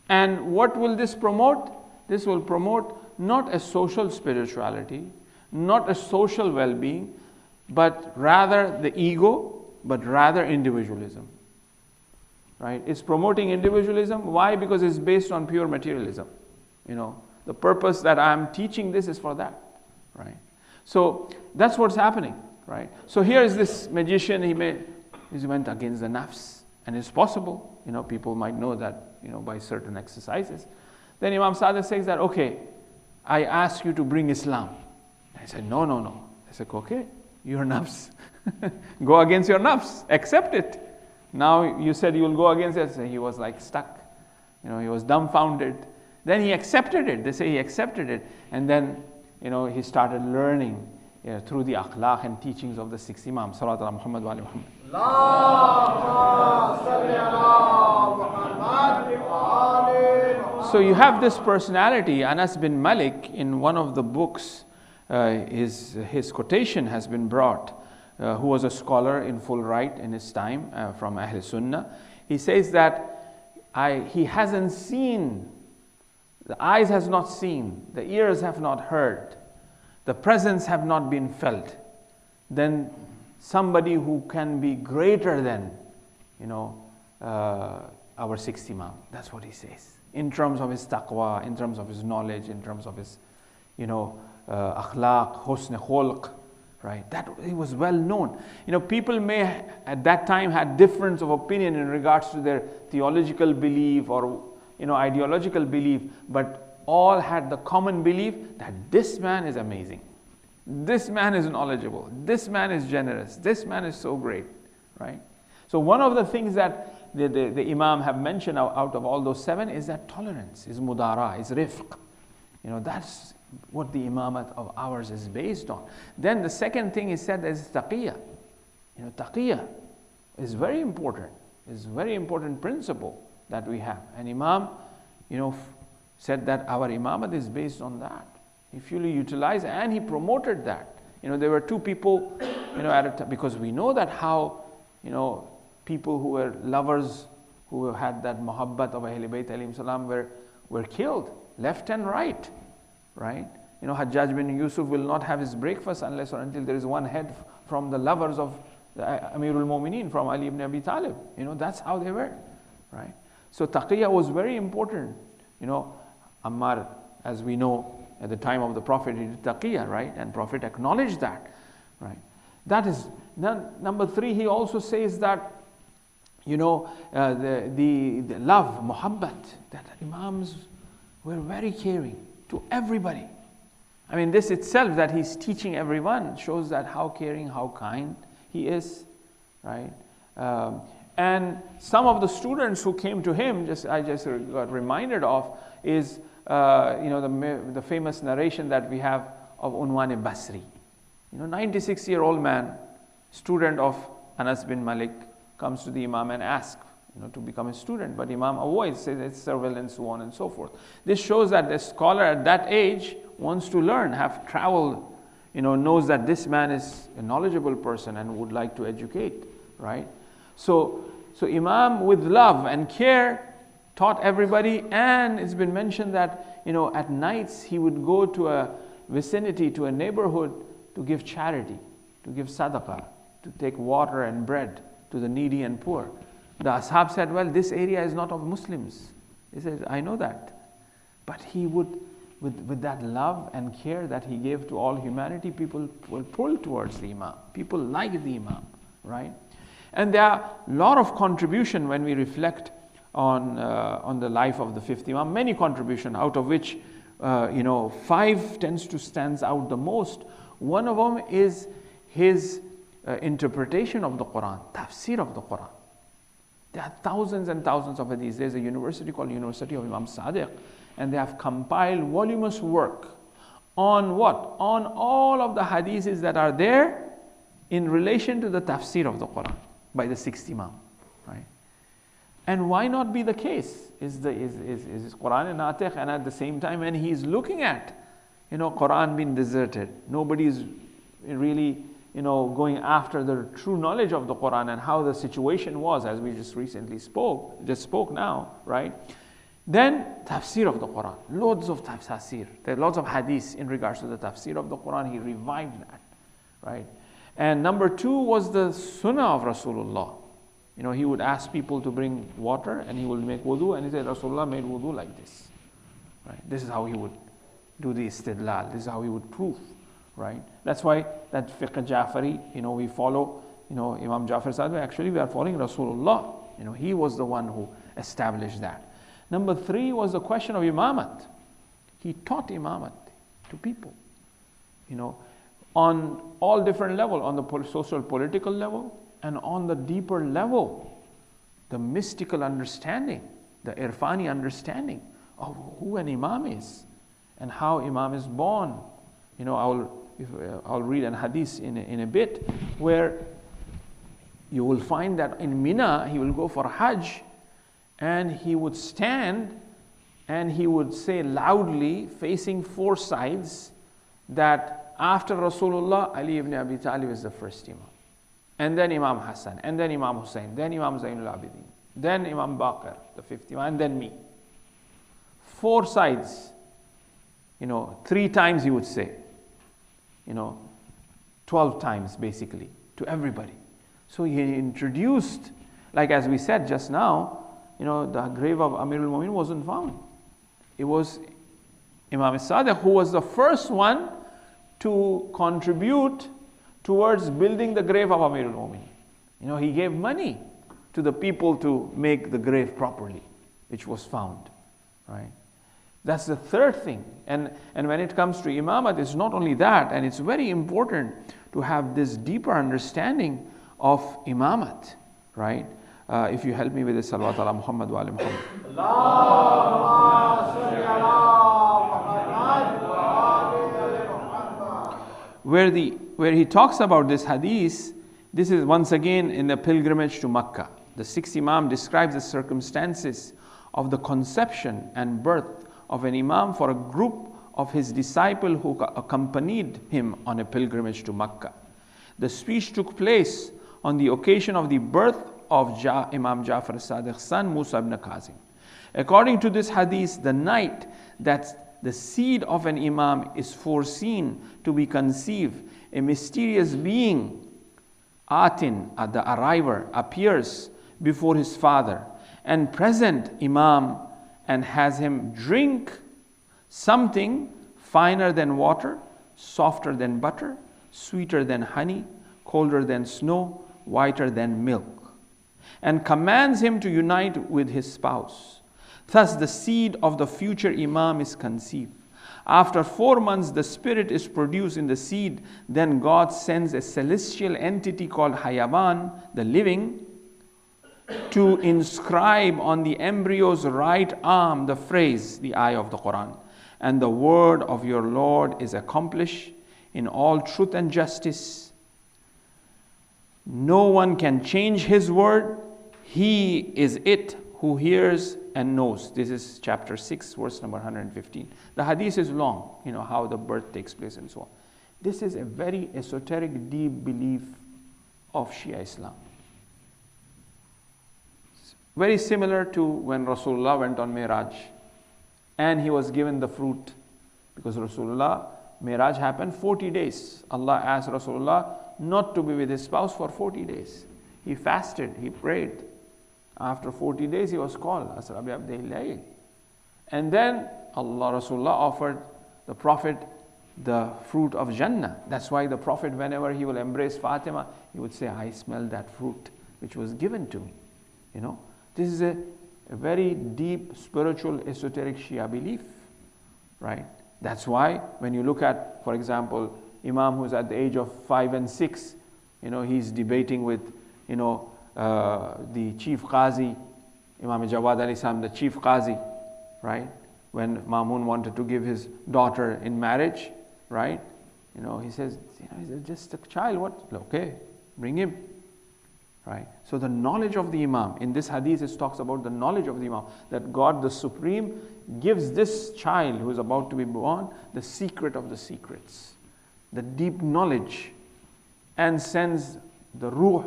And what will this promote? This will promote not a social spirituality, not a social well-being, but rather the ego, but rather individualism. Right? It's promoting individualism. Why? Because it's based on pure materialism. The purpose that I'm teaching this is for that. Right? So that's what's happening. Right? So here is this magician, he went against the nafs. And it's possible, people might know that, by certain exercises. Then Imam Sadiq says that, okay, I ask you to bring Islam. I said, no. I said, okay, your nafs. Go against your nafs. Accept it. Now you said you will go against it. So he was like stuck. He was dumbfounded. Then he accepted it. They say he accepted it. And then, he started learning through the akhlaq and teachings of the 6 Imams. Salawat ala Muhammad wa ali Muhammad. So you have this personality, Anas bin Malik, in one of the books, his quotation has been brought, who was a scholar in full right in his time from Ahl Sunnah. He says that he hasn't seen, the eyes has not seen, the ears have not heard, the presence have not been felt, then somebody who can be greater than, our 6th Imam. That's what he says. In terms of his taqwa, in terms of his knowledge, in terms of his, akhlaq, husn khulq, right? That he was well known. People may at that time had difference of opinion in regards to their theological belief or, ideological belief, but all had the common belief that this man is amazing. This man is knowledgeable. This man is generous. This man is so great, right? So one of the things that the Imam have mentioned out of all those 7 is that tolerance, is mudara, is rifq. That's what the imamat of ours is based on. Then the second thing he said is taqiyya. Taqiyya is very important. Is very important principle that we have. And Imam, said that our imamat is based on that. He fully utilized and he promoted that. There were 2 people, at a time, because we know that how, people who were lovers, who had that muhabbat of Ahlul Bayt alayhim salam were killed, left and right. Hajjaj bin Yusuf will not have his breakfast unless or until there is one head from the lovers of Amirul Mu'mineen, from Ali ibn Abi Talib. That's how they were. So taqiyya was very important. Ammar, as we know, at the time of the Prophet, he did taqiyya, and Prophet acknowledged that. That is, number 3, he also says that, the love, muhabbat, that Imams were very caring to everybody. I mean, this itself, that he's teaching everyone, shows that how caring, how kind he is, and some of the students who came to him, I just got reminded of, is the famous narration that we have of Unwan Basri. 96-year-old man, student of Anas bin Malik, comes to the Imam and asks, to become a student, but Imam avoids, says it's surveillance, so on and so forth. This shows that the scholar at that age wants to learn, have traveled, knows that this man is a knowledgeable person and would like to educate, So Imam, with love and care, taught everybody, and it's been mentioned that, at nights he would go to a vicinity, to a neighborhood, to give charity, to give sadaqah, to take water and bread to the needy and poor. The ashab said, well, this area is not of Muslims. He said, I know that. But he would, with that love and care that he gave to all humanity, people will pull towards the Imam. People like the Imam, And there are a lot of contribution when we reflect on the life of the 5th Imam. Many contribution, out of which, 5 tends to stand out the most. One of them is his interpretation of the Quran, tafsir of the Quran. There are thousands and thousands of hadiths. There's a university called University of Imam Sadiq, and they have compiled voluminous work on what? On all of the hadiths that are there in relation to the tafsir of the Quran by the 6th Imam. And why not be the case? Is Quran natikh, and at the same time when he is looking at, Quran being deserted, nobody is really, going after the true knowledge of the Quran and how the situation was, as we just spoke now, Then tafsir of the Quran, loads of tafsir. There are lots of hadiths in regards to the tafsir of the Quran. He revived that, And number 2 was the sunnah of Rasulullah. He would ask people to bring water and he would make wudu, and he said Rasulullah made wudu like this. This is how he would do the istidlal. This is how he would prove. That's why that fiqh Jafari, we follow, Imam Jafar Sadiq, actually we are following Rasulullah. He was the one who established that. Number 3 was the question of imamat. He taught imamat to people, on all different levels, on the social political level, and on the deeper level, the mystical understanding, the irfani understanding of who an imam is and how imam is born. I'll read an hadith in a bit, where you will find that in Mina he will go for Hajj, and he would stand and he would say loudly, facing 4 sides, that after Rasulullah, Ali ibn Abi Talib is the first imam. And then Imam Hassan, and then Imam Hussein, then Imam Zainul Abidin, then Imam Baqir, the 5th Imam, and then me. 4 sides, 3 times he would say, 12 times basically, to everybody. So he introduced, like as we said just now, the grave of Amirul Mu'minin wasn't found. It was Imam Sadiq who was the first one to contribute towards building the grave of Amirul Mu'minin. He gave money to the people to make the grave properly, which was found. That's the 3rd thing. And when it comes to imamat, it's not only that, and it's very important to have this deeper understanding of imamat, If you help me with this, salawat ala Muhammad wa ali Muhammad. Where he talks about this hadith, this is once again in the pilgrimage to Makkah. The sixth Imam describes the circumstances of the conception and birth of an Imam for a group of his disciples who accompanied him on a pilgrimage to Makkah. The speech took place on the occasion of the birth of Imam Ja'far Sadiq's son, Musa ibn Kazim. According to this hadith, the night that the seed of an Imam is foreseen to be conceived, a mysterious being, Atin, the arriver, appears before his father and present Imam and has him drink something finer than water, softer than butter, sweeter than honey, colder than snow, whiter than milk, and commands him to unite with his spouse. Thus the seed of the future Imam is conceived. After 4 months, the spirit is produced in the seed. Then God sends a celestial entity called Hayawan, the living, to inscribe on the embryo's right arm the phrase, the eye of the Quran. And the word of your Lord is accomplished in all truth and justice. No one can change his word. He is it who hears and knows. This is chapter 6, verse number 115. The hadith is long, how the birth takes place and so on. This is a very esoteric, deep belief of Shia Islam. Very similar to when Rasulullah went on Miraj and he was given the fruit, because Rasulullah, Miraj happened 40 days. Allah asked Rasulullah not to be with his spouse for 40 days. He fasted, he prayed. After 40 days he was called. And then Rasulullah offered the Prophet the fruit of Jannah. That's why the Prophet, whenever he will embrace Fatima, he would say, I smell that fruit which was given to me. This is a very deep spiritual esoteric Shia belief, right? That's why when you look at, for example, Imam who's at the age of 5 and 6, he's debating with, the chief Qazi, Imam Jawad Ali Sam, the chief Qazi, right? When Mamun wanted to give his daughter in marriage, right? He says, he's just a child, what? Okay, bring him, right? So the knowledge of the Imam, in this hadith it talks about the knowledge of the Imam, that God the Supreme gives this child who is about to be born the secret of the secrets, the deep knowledge, and sends the Ruh,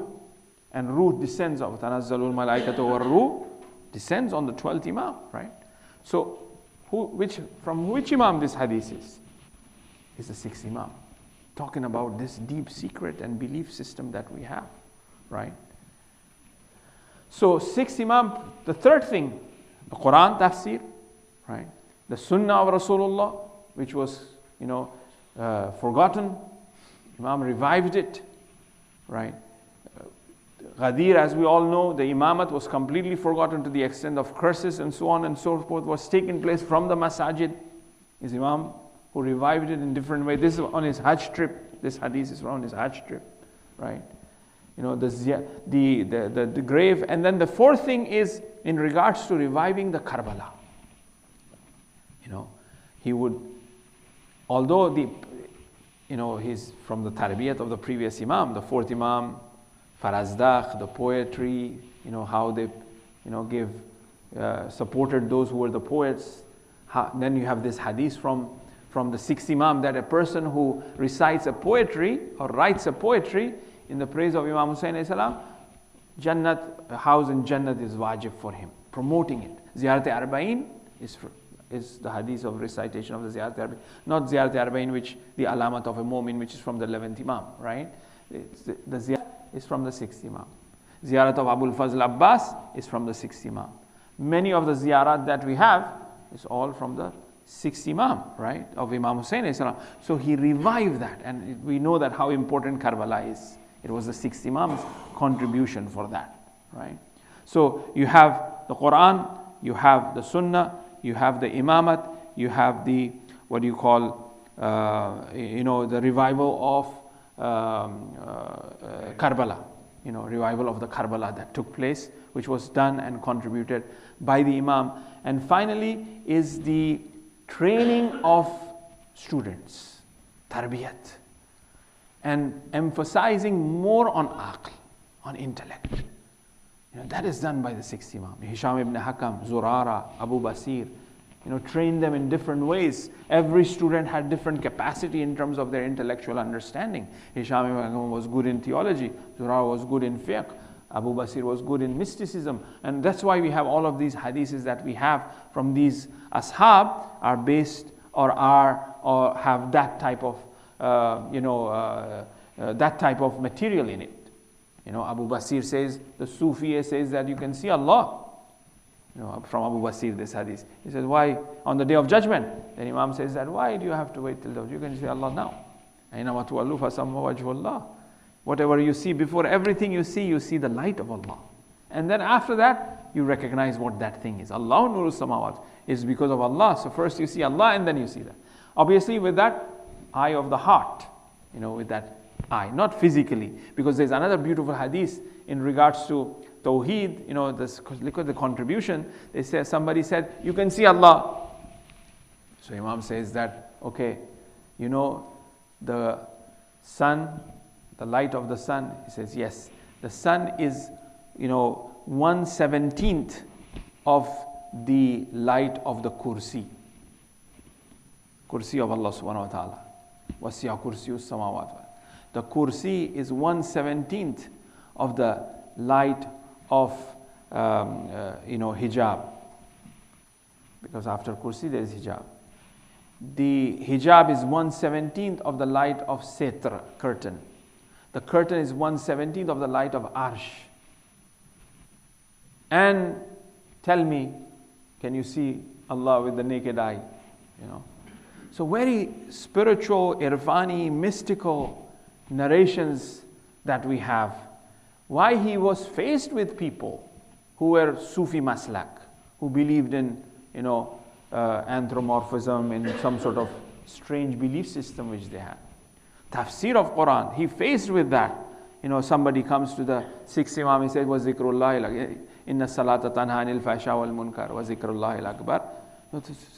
and Ruh descends of Tanazzalul Malaikatu wa Ruh descends on the 12th Imam, right? So from which Imam this hadith is? It's the 6th Imam, talking about this deep secret and belief system that we have, right? So 6th Imam, the third thing, the Quran tafsir, right? The Sunnah of Rasulullah, which was, forgotten. Imam revived it, right? Ghadir, as we all know, the imamat was completely forgotten to the extent of curses and so on and so forth was taking place from the masajid. Is Imam who revived it in different ways. This is on his Hajj trip. This hadith is on his Hajj trip, right? The grave. And then the fourth thing is in regards to reviving the Karbala. He would, although he's from the tarbiyat of the previous Imam, the fourth Imam, Farazdakh, the poetry, how they, supported those who were the poets. Then you have this hadith from the 6th Imam, that a person who recites a poetry or writes a poetry in the praise of Imam Hussain alayhi salam, Jannat, a house in Jannat is wajib for him, promoting it. Ziyarat Arba'in is the hadith of recitation of the Ziyarat Arba'in, not Ziyarat Arba'in, which the alamat of a mu'min, which is from the 11th Imam, right? The Ziyarat is from the 6th Imam. Ziyarat of Abul Fazl Abbas is from the 6th Imam. Many of the ziyarat that we have is all from the 6th Imam, right, of Imam Hussain alayhi salam. So he revived that, and we know that how important Karbala is. It was the 6th Imam's contribution for that, right? So you have the Quran, you have the Sunnah, you have the Imamat, you have the, the revival of Karbala, revival of the Karbala that took place, which was done and contributed by the Imam. And finally is the training of students, tarbiyat, and emphasizing more on aql, on intellect. That is done by the sixth Imam. Hisham ibn Hakam, Zurara, Abu Basir, trained them in different ways. Every student had different capacity in terms of their intellectual understanding. Hisham ibn Hakam was good in theology, Zurara was good in fiqh, Abu Basir was good in mysticism. And that's why we have all of these hadiths that we have from these ashab are based or have that type of that type of material in it. Abu Basir says, the Sufi says that you can see Allah. From Abu Basir, this hadith. He says, why on the day of judgment? Then Imam says that, why do you have to wait till the, you can see Allah now. Whatever you see, before everything you see the light of Allah. And then after that, you recognize what that thing is. Allah nuru samawat is because of Allah. So first you see Allah and then you see that. Obviously with that eye of the heart, with that eye, not physically. Because there's another beautiful hadith in regards to Tawheed, look at the contribution. They say, somebody said, you can see Allah. So Imam says that, okay, the sun, the light of the sun, he says, yes, the sun is, 1/17 of the light of the kursi. Kursi of Allah subhanahu wa ta'ala. Wasi'a kursiyu samawat. The kursi is 1/17 of the light of hijab, because after kursi there is hijab. The hijab is 1/17 of the light of sitr, curtain. The curtain is 1/17 of the light of arsh. And tell me, can you see Allah with the naked eye? So very spiritual, irfani, mystical narrations that we have. Why he was faced with people who were Sufi maslak, who believed in, anthropomorphism, in some sort of strange belief system which they had. Tafsir of Quran, he faced with that. Somebody comes to the sixth Imam, he said, wa zikrullahi, inna salata tanha anil fasha wal munkar, wa zikrullahi akbar.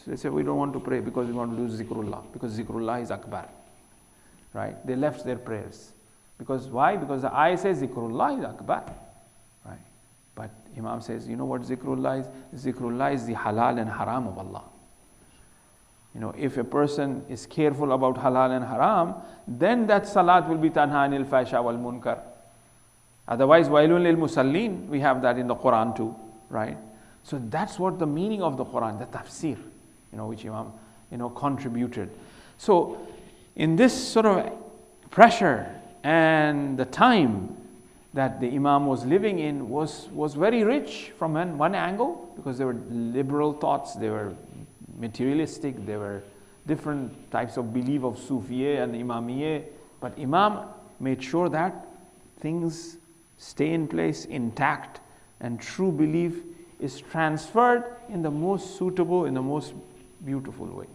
They say, we don't want to pray because we want to do zikrullah, because zikrullah is akbar. Right? They left their prayers. Because why? Because the ayah says zikrullah is akbar. Right? But Imam says, you know what zikrullah is? Zikrullah is the halal and haram of Allah. If a person is careful about halal and haram, then that salat will be tanha anil fasha wal munkar. Otherwise, wailun lil musallin, we have that in the Quran too, right? So that's what the meaning of the Quran, the tafsir, which Imam, contributed. So in this sort of pressure and the time that the Imam was living in was very rich from one angle, because there were liberal thoughts, they were materialistic, there were different types of belief of Sufiyya and Imamiyya, but Imam made sure that things stay in place, intact, and true belief is transferred in the most suitable, in the most beautiful way,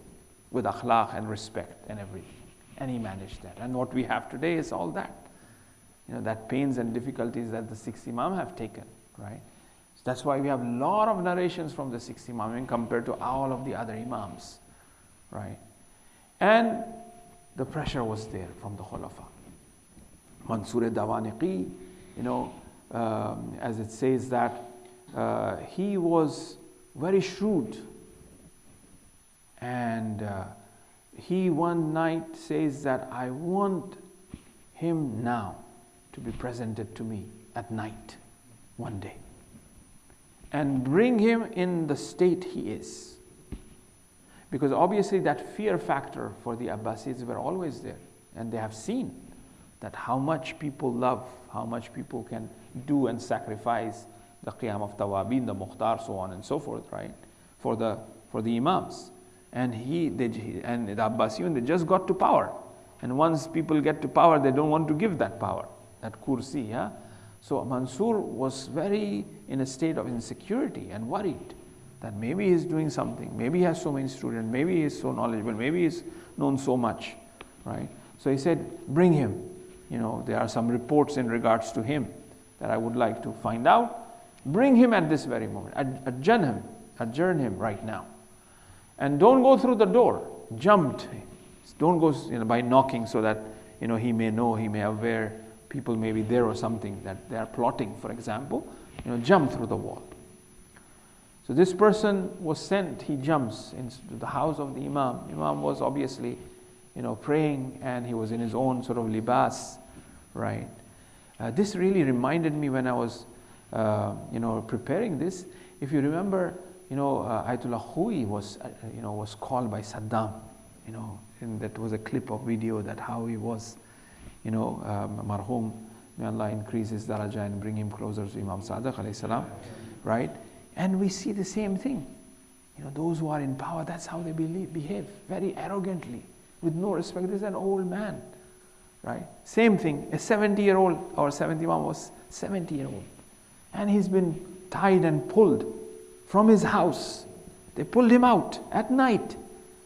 with akhlaq and respect and everything. And he managed that. And what we have today is all that. That pains and difficulties that the sixth Imam have taken, right? So that's why we have a lot of narrations from the sixth Imam compared to all of the other Imams, right? And the pressure was there from the Khulafa. Mansur Dawaniqi, as it says that he was very shrewd, and he one night says that I want him now to be presented to me at night one day and bring him in the state he is, because obviously that fear factor for the Abbasids were always there, and they have seen that how much people love, how much people can do and sacrifice the Qiyam of Tawabin, the Mukhtar, so on and so forth, right? For the Imams. And the Abbasiyun, they just got to power. And once people get to power, they don't want to give that power, that kursi, yeah? So Mansur was very in a state of insecurity and worried that maybe he's doing something, maybe he has so many students, maybe he's so knowledgeable, maybe he's known so much, right? So he said, bring him. There are some reports in regards to him. that I would like to find out. Bring him at this very moment. Adjourn him right now. And don't go through the door. Jump. Don't go by knocking so that he may know, he may have where people may be there or something that they are plotting, for example. Jump through the wall. So this person was sent. He jumps into the house of the Imam. Imam was obviously praying, and he was in his own sort of libas, right? This really reminded me when I was preparing this. If you remember, Ayatollah Khoui was called by Saddam, and that was a clip of video that how he was, marhum, may Allah increase his darajah and bring him closer to Imam Sadiq alayhi salam, right? And we see the same thing. Those who are in power, that's how they behave, very arrogantly, with no respect. This is an old man, right? Same thing, a 70-year-old, our 70 Imam was 70-year-old. And he's been tied and pulled from his house. They pulled him out at night,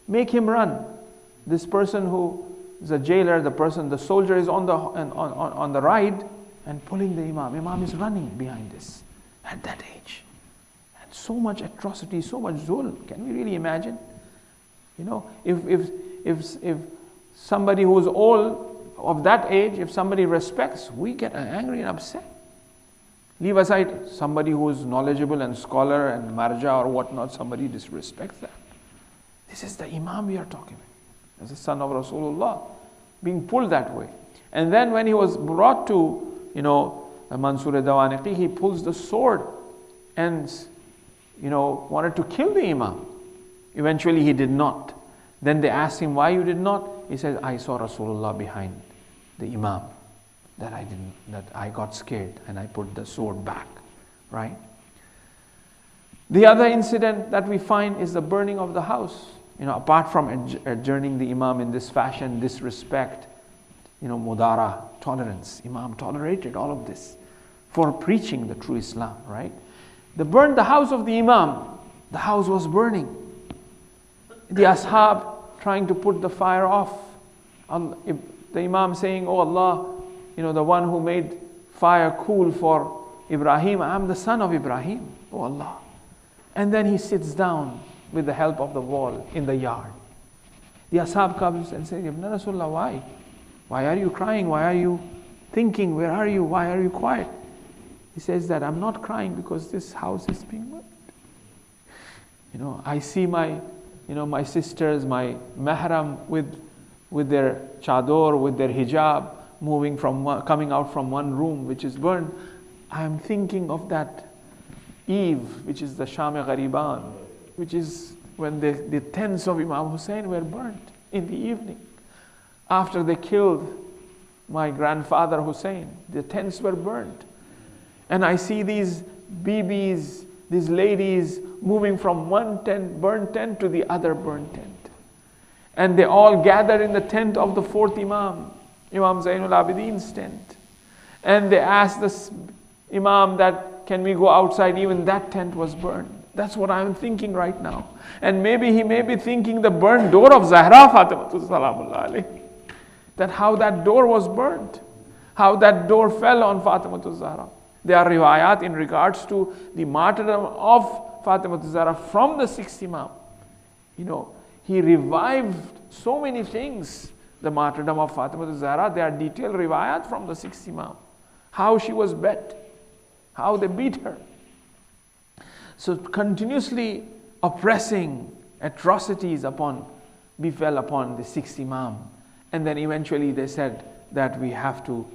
make him run. This person who is a jailer, the soldier is on the ride and pulling the Imam. Imam is running behind this at that age. And so much atrocity, so much zulm. Can we really imagine? If somebody who is old of that age, if somebody respects, we get angry and upset. Leave aside somebody who is knowledgeable and scholar and marja or whatnot, somebody disrespects that. This is the Imam we are talking about. As the son of Rasulullah, being pulled that way. And then when he was brought to, Mansur Dawaniqi, he pulls the sword and, wanted to kill the Imam. Eventually he did not. Then they asked him, why you did not? He said, I saw Rasulullah behind the Imam. That I got scared and I put the sword back, right? The other incident that we find is the burning of the house. Apart from adjourning the Imam in this fashion, disrespect, mudara, tolerance. Imam tolerated all of this for preaching the true Islam, right? They burned the house of the Imam. The house was burning. The ashab trying to put the fire off. The Imam saying, oh Allah, the one who made fire cool for Ibrahim, I am the son of Ibrahim, oh Allah. And then he sits down with the help of the wall in the yard. The ashab comes and says, Ibn Rasulullah, why? Why are you crying? Why are you thinking? Where are you? Why are you quiet? He says that I'm not crying because this house is being burned. I see my sisters, my mahram with their chador, with their hijab, coming out from one room which is burned. I am thinking of that eve, which is the Sham-e-Ghariban, which is when the tents of Imam Hussein were burnt in the evening. After they killed my grandfather Hussein, the tents were burnt. And I see these bibis, these ladies moving from one burnt tent to the other burnt tent. And they all gather in the tent of the fourth Imam, Imam Zainul Abidin's tent. And they asked the Imam that, can we go outside? Even that tent was burned. That's what I'm thinking right now. And maybe he may be thinking the burned door of Zahra Fatimatu Salamullah alayhi. That how that door was burnt. How that door fell on Fatimatu Zahra. There are riwayat in regards to the martyrdom of Fatimatu Zahra from the sixth Imam. He revived so many things. The martyrdom of Fatimatu Zahra, there are detailed riwayat from the sixth Imam. How she was beat. How they beat her. So continuously oppressing atrocities befell upon the sixth Imam. And then eventually they said that we have to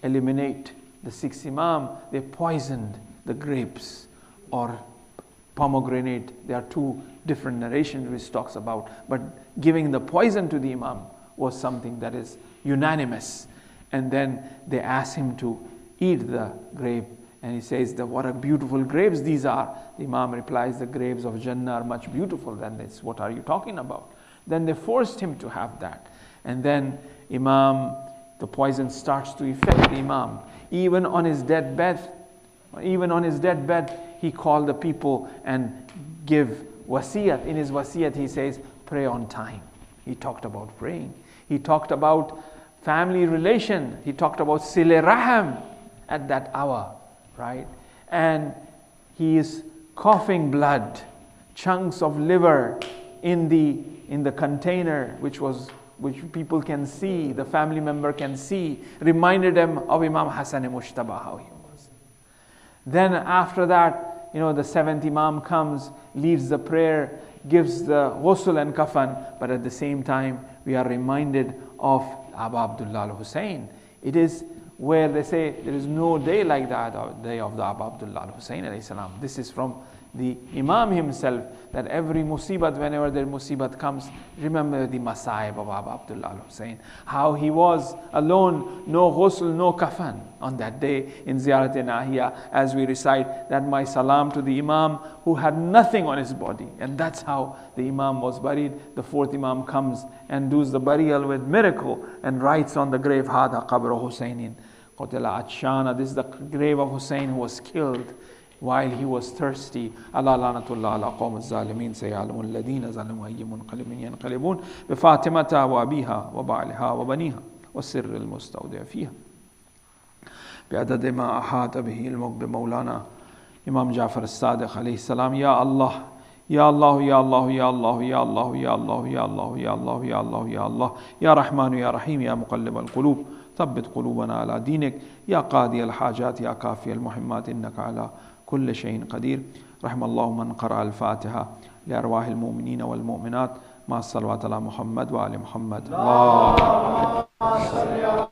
eliminate the sixth Imam. They poisoned the grapes or pomegranate. There are two different narrations which talks about. But giving the poison to the Imam was something that is unanimous. And then they asked him to eat the grape. And he says, what a beautiful grapes these are. The Imam replies, the grapes of Jannah are much beautiful than this. What are you talking about? Then they forced him to have that. And then Imam, the poison starts to affect the Imam. Even on his deathbed, he called the people and give wasiyat. In his wasiyat, he says, pray on time. He talked about praying. He talked about family relation. He talked about sile raham at that hour. right? And he is coughing blood, chunks of liver in the container, which people can see, the family member can see, reminded them of Imam Hassan Mushtaba, how he was. Then after that, the seventh Imam comes, leads the prayer, gives the ghusl and kafan, but at the same time, we are reminded of Abu Abdullah al-Hussein. It is where they say there is no day like that, or day of the Abu Abdullah al-Hussein alayhi salam. This is from the Imam himself, that every musibat, whenever their musibat comes, remember the Masaib of Abu Abdullah al-Hussein. How he was alone, no ghusl, no kafan on that day in Ziyarat-e-Nahiya, as we recite that my salam to the Imam who had nothing on his body. And that's how the Imam was buried. The fourth Imam comes and does the burial with miracle and writes on the grave, Hada qabru Husainin qutila atshana. This is the grave of Hussein who was killed while he was thirsty. Allah lanatullah ala qawm az-zalimin sayalamu alladhina zalamu ayyi munqalibin yanqalibun bi Fatimata wa abiha wa ba'liha wa baniha wa sirr al-mustawdi' fiha bi adad ma ahata bihi al-mulk bi Maulana Imam Ja'far as-Sadiq alayhi salam. Ya Allah, Ya Allah, Ya Allah, Ya Allah, Ya Allah, Ya Allah, Ya Allah, Ya Allah, Ya Allah, Ya Allah, Ya Rahman, Ya Rahim, Ya Muqallib al-Qulub, ثبت قلوبنا على دينك يا قاضي الحاجات يا كافي المهمات إنك على كل شيء قدير. رحم الله من قرأ الفاتحة لأرواح المؤمنين والمؤمنات مع الصلوات على محمد وآل محمد. اللهم صل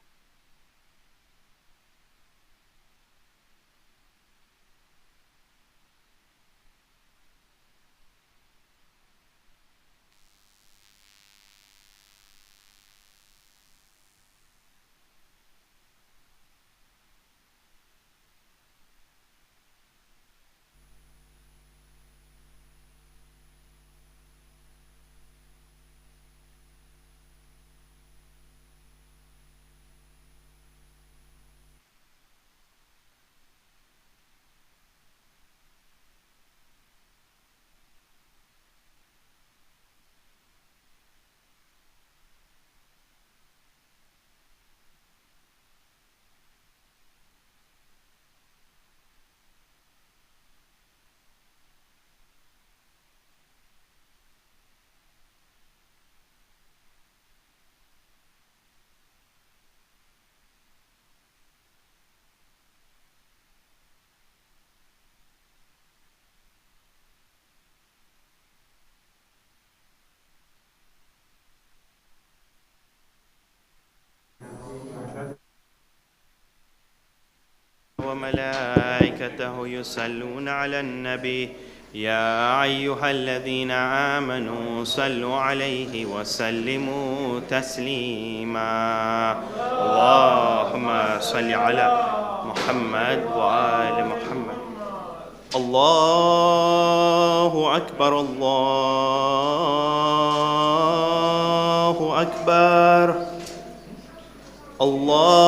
وملائكته يصلون على النبي يا أيها الذين آمنوا صلوا عليه وسلموا تسليما. اللهم صل على محمد وآل محمد. الله أكبر الله أكبر الله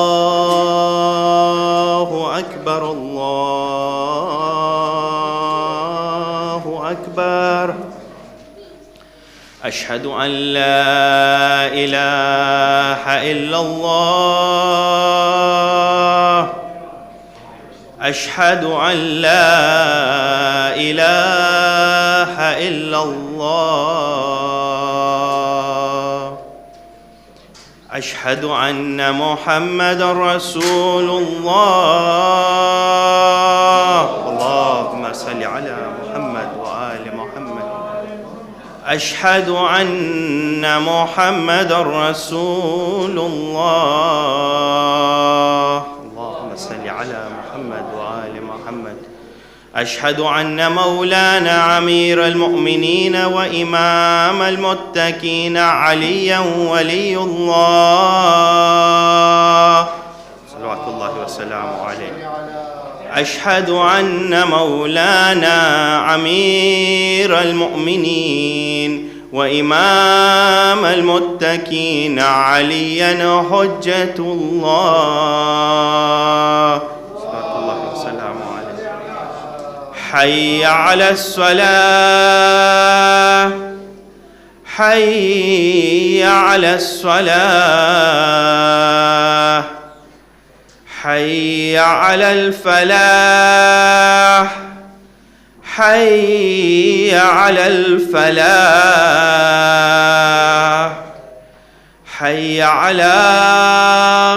أكبر الله أكبر. أشهد أن لا إله إلا الله أشهد أن لا إله إلا الله أشهد أن محمدًا رسول الله. اللهم صل على محمد وآل محمد. أشهد أن محمدًا رسول الله. اللهم صل على محمد وآل محمد. أشهد أن مولانا أمير المؤمنين وإمام المتقين عليا ولي الله صلوات الله وسلامه عليه. أشهد أن مولانا أمير المؤمنين وإمام المتقين عليا حجة الله صلوات الله وسلامه عليه. حي على الصلاة حي على الصلاة حي على الفلاح حي على الفلاح حي على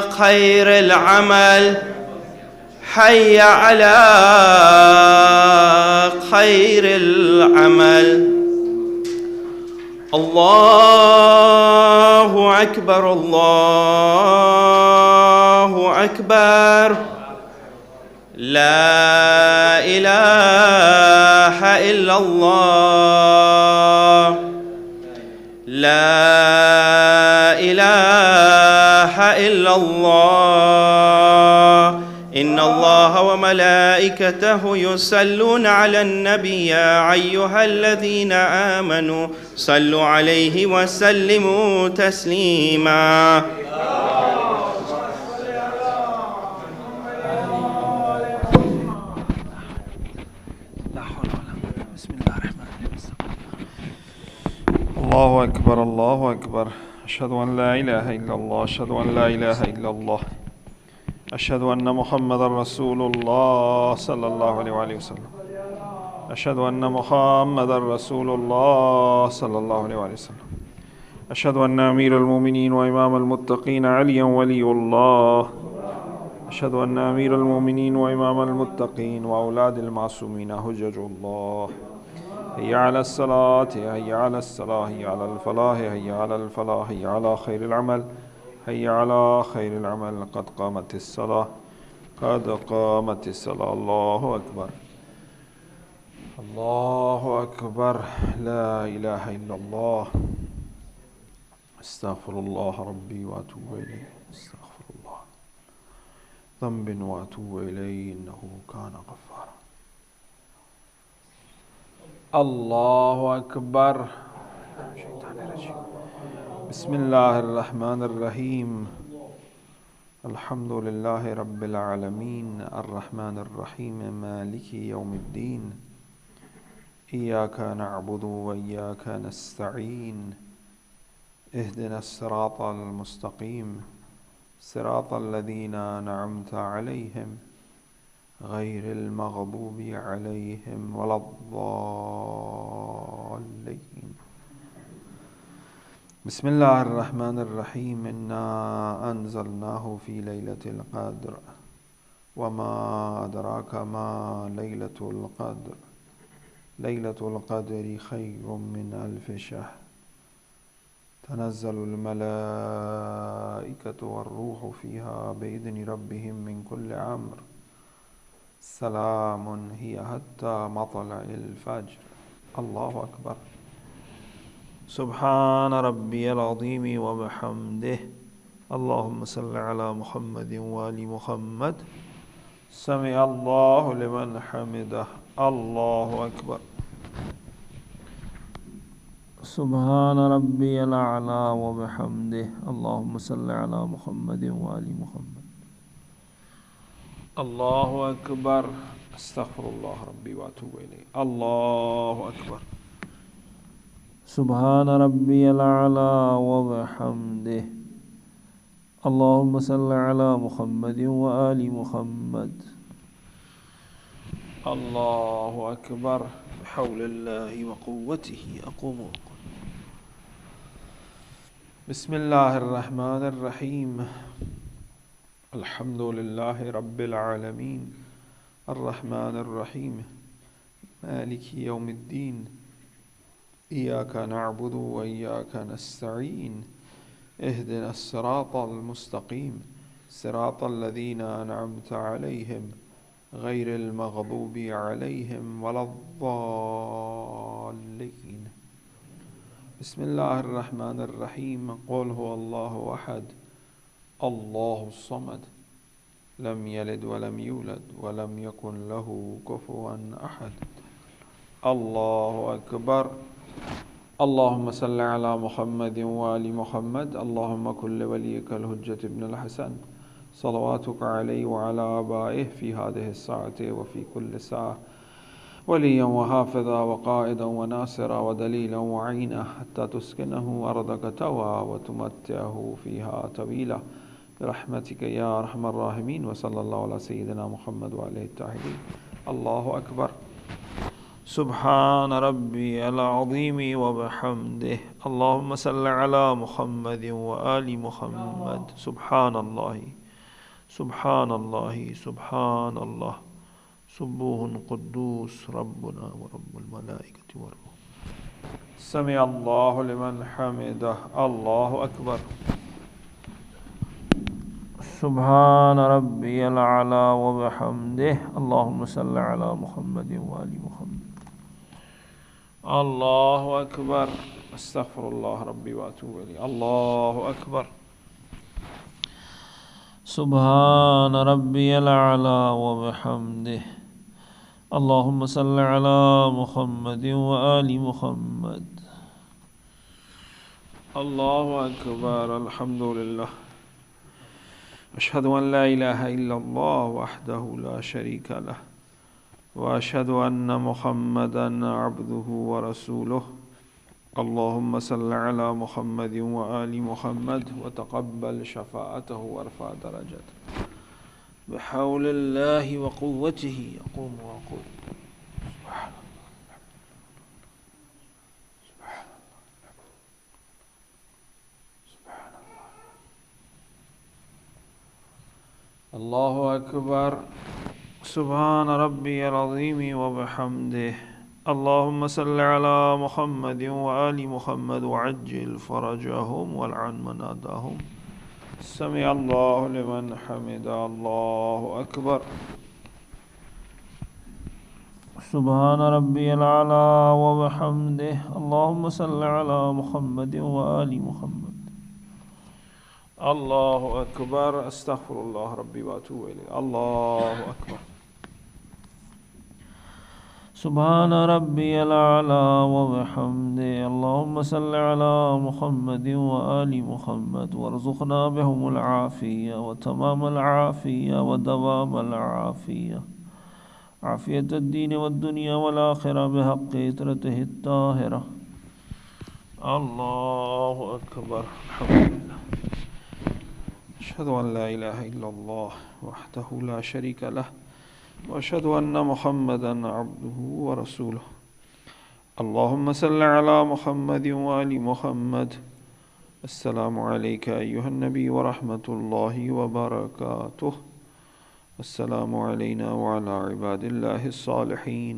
خير العمل حي على خير العمل. الله أكبر الله أكبر لا إله إلا الله لا إله إلا الله. إن الله وملائكته يصلون على النبي يا أيها الذين آمنوا صلوا عليه وسلموا تسليما. الله أكبر الله أكبر. أشهد أن لا إله إلا الله أشهد أن لا إله إلا الله أشهد أن محمدا رسول الله صلى الله عليه وآله وسلم. أشهد أن محمدا رسول الله صلى الله عليه وآله وسلم. أشهد أن أمير المؤمنين وإمام المتقين عليا ولي الله. أشهد أن أمير المؤمنين وإمام المتقين وأولاد المعصومين حجج الله. هيا على الصلاة هيا على الصلاة هيا على الفلاح هيا على الفلاح هيا على خير العمل هيا على خير العمل. قد قامت الصلاة قد قامت الصلاة. الله أكبر الله أكبر لا إله إلا الله. استغفر الله ربي وأتوب إليه استغفر الله ذنب وأتوب إليه إنه كان غفارا. الله أكبر. بسم الله الرحمن الرحيم. الحمد لله رب العالمين الرحمن الرحيم مالك يوم الدين. إياك نعبد وإياك نستعين. اهدنا الصراط المستقيم صراط الذين أنعمت عليهم غير المغضوب عليهم ولا الضالين. بسم الله الرحمن الرحيم. إنا أنزلناه في ليلة القدر وما أدراك ما ليلة القدر. ليلة القدر خير من ألف شهر. تنزل الملائكة والروح فيها بإذن ربهم من كل أمر. سلام هي حتى مطلع الفجر. الله أكبر. سبحان ربي العظيم وبحمده. اللهم صل على محمد وآل محمد. سمع الله لمن حمده. الله أكبر. سبحان ربي الأعلى وبحمده. اللهم صل على محمد وآل محمد. الله أكبر. استغفر الله ربي وأتوب إليه. الله أكبر. سبحان ربي الأعلى وبحمده. اللهم صل على محمد وآل محمد. الله أكبر. بحول الله وقوته أقوم. بسم الله الرحمن الرحيم. الحمد لله رب العالمين الرحمن الرحيم مالك يوم الدين. إياك نعبد وإياك نستعين. اهدنا الصراط المستقيم صراط الذين أنعمت عليهم غير المغضوب عليهم ولا الضالين. بسم الله الرحمن الرحيم. قل هو الله أحد الله الصمد لم يلد ولم يولد ولم يكن له كفوا أحد. الله أكبر. اللهم صل على محمد وآل محمد. اللهم كن لوليك الحجة ابن الحسن صلواتك عليه وعلى آبائه في هذه الساعة وفي كل ساعة وليا وحافظا وقائدا وناصرا ودليلا وعينا حتى تسكنه أرضك توى وتمتعه فيها طويلا برحمتك يا أرحم الراحمين. وصلى الله على سيدنا محمد وعليه الطاهرين. الله أكبر. سبحان ربي العظيم وبحمده. اللهم صل على محمد وآل محمد. سبحان الله سبحان الله سبحان الله. سبوح قدوس ربنا ورب الملائكة والروح. سمع الله لمن حمده. الله أكبر. سبحان ربي الأعلى وبحمده. اللهم صل على محمد وآل محمد. الله أكبر. استغفر الله ربي وأتوب إليه. الله أكبر. سبحان ربي الأعلى وبحمده. اللهم صل على محمد وآل محمد. الله أكبر. الحمد لله. أشهد أن لا إله إلا الله وحده لا شريك له وأشهد أن محمدا عبده ورسوله. اللهم صل على محمد وآل محمد وتقبل شفاعته وارفع درجته بحول الله وقوته. يقوم ويقول سبحان الله. الله أكبر. سبحان ربي العظيم وبحمده. اللهم صل على محمد وآل محمد وعجل فرجهم والعن مناداهم. سمع الله لمن حمد. الله أكبر. سبحان ربي الأعلى وبحمده. اللهم صل على محمد وآل محمد. الله أكبر. أستغفر الله ربي وأتوب إليه. الله أكبر. سبحان ربي الأعلى وبحمده. اللهم صل على محمد وآل محمد وارزقنا بهم العافية وتمام العافية ودوام العافية، عافية الدين والدنيا والآخرة بحق إطرته الطاهرة. الله أكبر. الحمد لله. أشهد أن لا إله إلا الله وحده لا شريك له وأشهد أن محمدا عبده ورسوله. اللهم صل على محمد وآل محمد. السلام عليك أيها النبي ورحمة الله وبركاته. السلام علينا وعلى عباد الله الصالحين.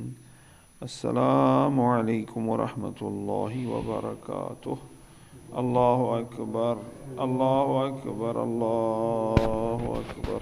السلام عليكم ورحمة الله وبركاته. الله أكبر. الله أكبر. الله أكبر.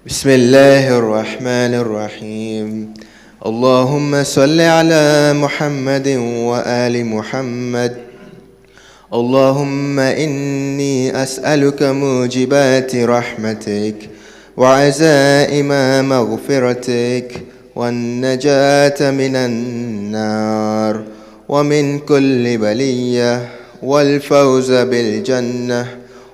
بسم الله الرحمن الرحيم. اللهم صل على محمد وآل محمد. اللهم إني أسألك موجبات رحمتك وعزائم مغفرتك والنجاة من النار ومن كل بلية والفوز بالجنة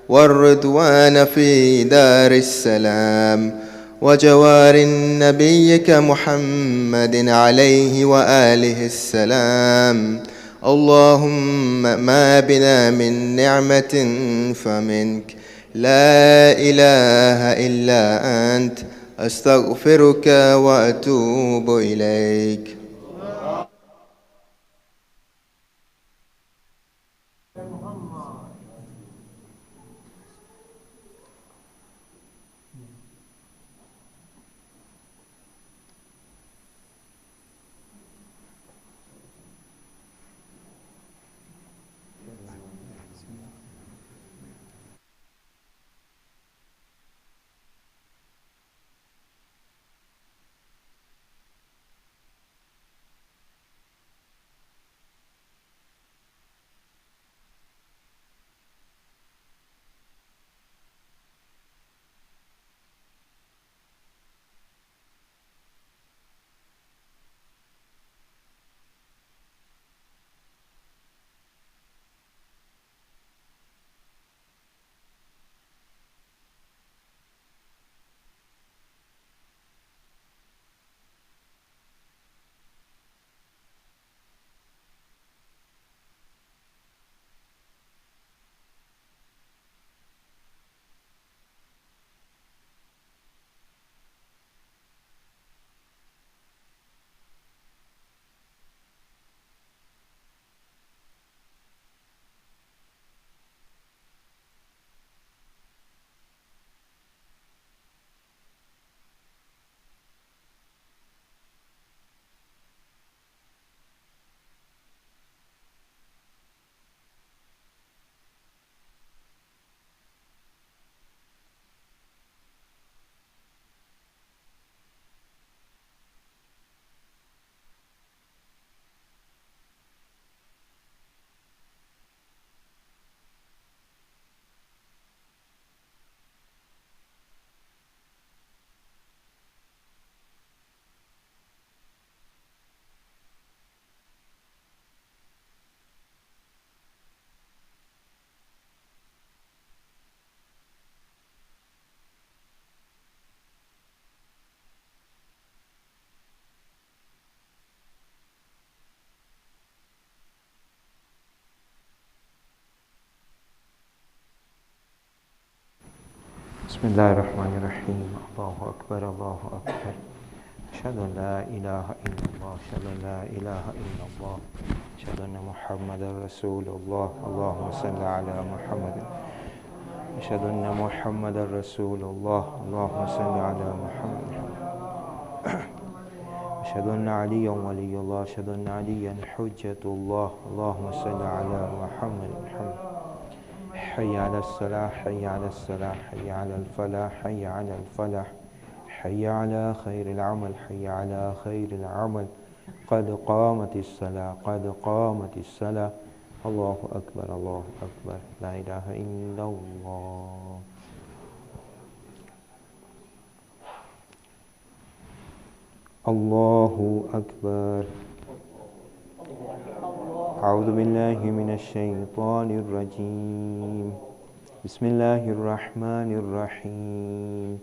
والرضوان في دار السلام وجوار نبيك محمد عليه وآله السلام. اللهم ما بنا من نعمة فمنك، لا إله إلا أنت أستغفرك وأتوب إليك. بسم الله الرحمن الرحيم. الله أكبر الله أكبر. أشهد أن لا إله إلا الله أشهد أن لا إله إلا الله أشهد أن محمدا رسول الله. اللهم صل على محمد. أشهد أن محمدا رسول الله. اللهم صل على محمد. أشهد أن عليا ولي الله أشهد أن عليا حجة الله. اللهم صل على محمد. حي على الصلاة حي على الصلاة حي على الفلاح حي على الفلاح حي على خير العمل حي على خير العمل. قد قامت الصلاة قد قامت الصلاة. الله أكبر الله أكبر. لا إله إلا الله. الله أكبر. أعوذ بالله من الشيطان الرجيم. بسم الله الرحمن الرحيم.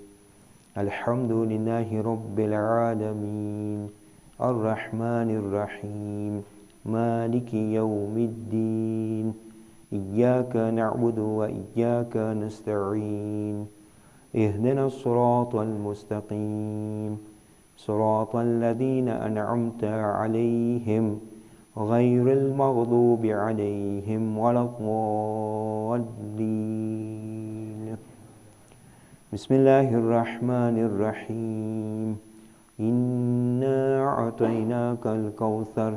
الحمد لله رب العالمين الرحمن الرحيم مالك يوم الدين. إياك نعبد وإياك نستعين. اهدنا الصراط المستقيم صراط الذين أنعمت عليهم غير المغضوب عليهم ولا الضالين. بسم الله الرحمن الرحيم. إنا أعطيناك الكوثر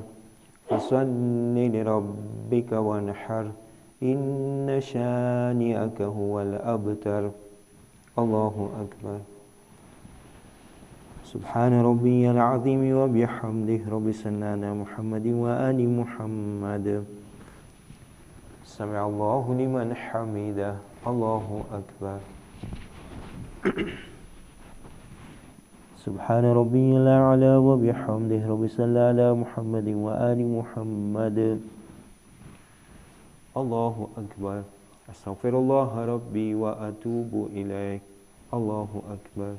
فصل لربك وانحر إن شانئك هو الأبتر. الله أكبر. سبحان ربي العظيم وبحمده رب صل على محمد وآل محمد. سمع الله لمن حمده. الله أكبر. سبحان ربي الأعلى وبحمده رب صل على محمد وآل محمد. الله أكبر. أستغفر الله ربي وأتوب إليه. الله أكبر.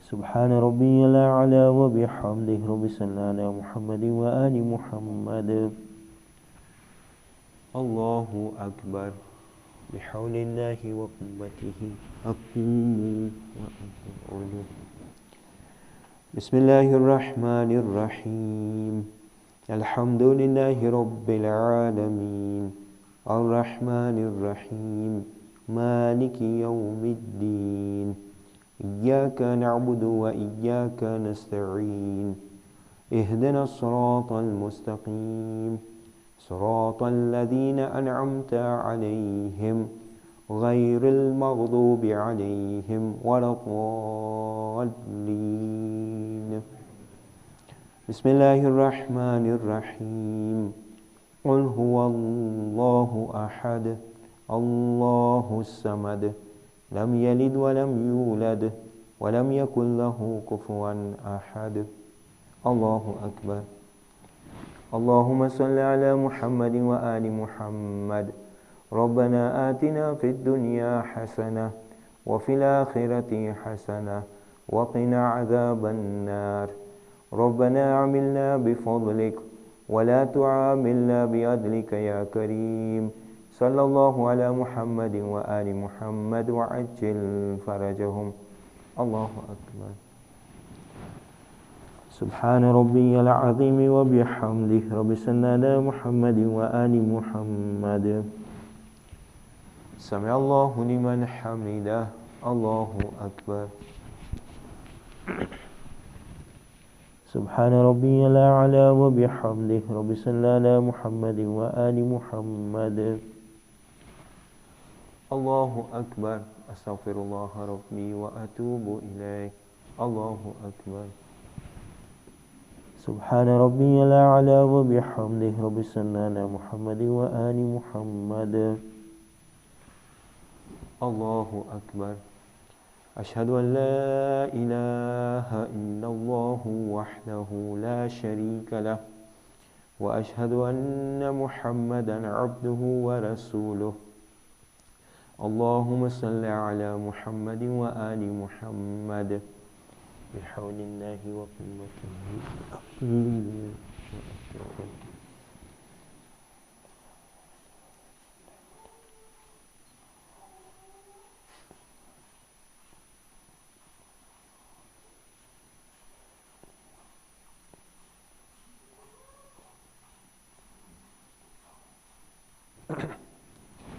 سبحان ربي الأعلى وبحمده رب صل على محمد وآل محمد. الله أكبر. بحول الله وقوته أقوموا وأقعدوا. بسم الله الرحمن الرحيم. الحمد لله رب العالمين الرحمن الرحيم مالك يوم الدين إياك نعبد وإياك نستعين اهدنا الصراط المستقيم صراط الذين أنعمت عليهم غير المغضوب عليهم ولا الضالين. بسم الله الرحمن الرحيم. قل هو الله أحد الله الصمد لم يلد ولم يولد ولم يكن له كفوا أحد. الله أكبر. اللهم صل على محمد وآل محمد. ربنا آتنا في الدنيا حسنة وفي الآخرة حسنة وقنا عذاب النار. ربنا عاملنا بفضلك ولا تعاملنا بعدلك يا كريم. صلى الله على محمد وآل محمد وعجل فرجهم. الله أكبر. سبحان ربي العظيم وبحمده رب صل على محمد وآل محمد. سمع الله لمن حمده. الله أكبر. سبحان ربي الأعلى وبحمده رب صل على محمد وآل محمد. الله أكبر. أستغفر الله ربي وأتوب إليه. الله أكبر. سبحان ربي الأعلى وبحمده رب صل على محمد وآل محمد. الله أكبر. أشهد أن لا إله إلا الله وحده لا شريك له وأشهد أن محمدا عبده ورسوله. اللهم صل على محمد وآل محمد بحول الله وقوته.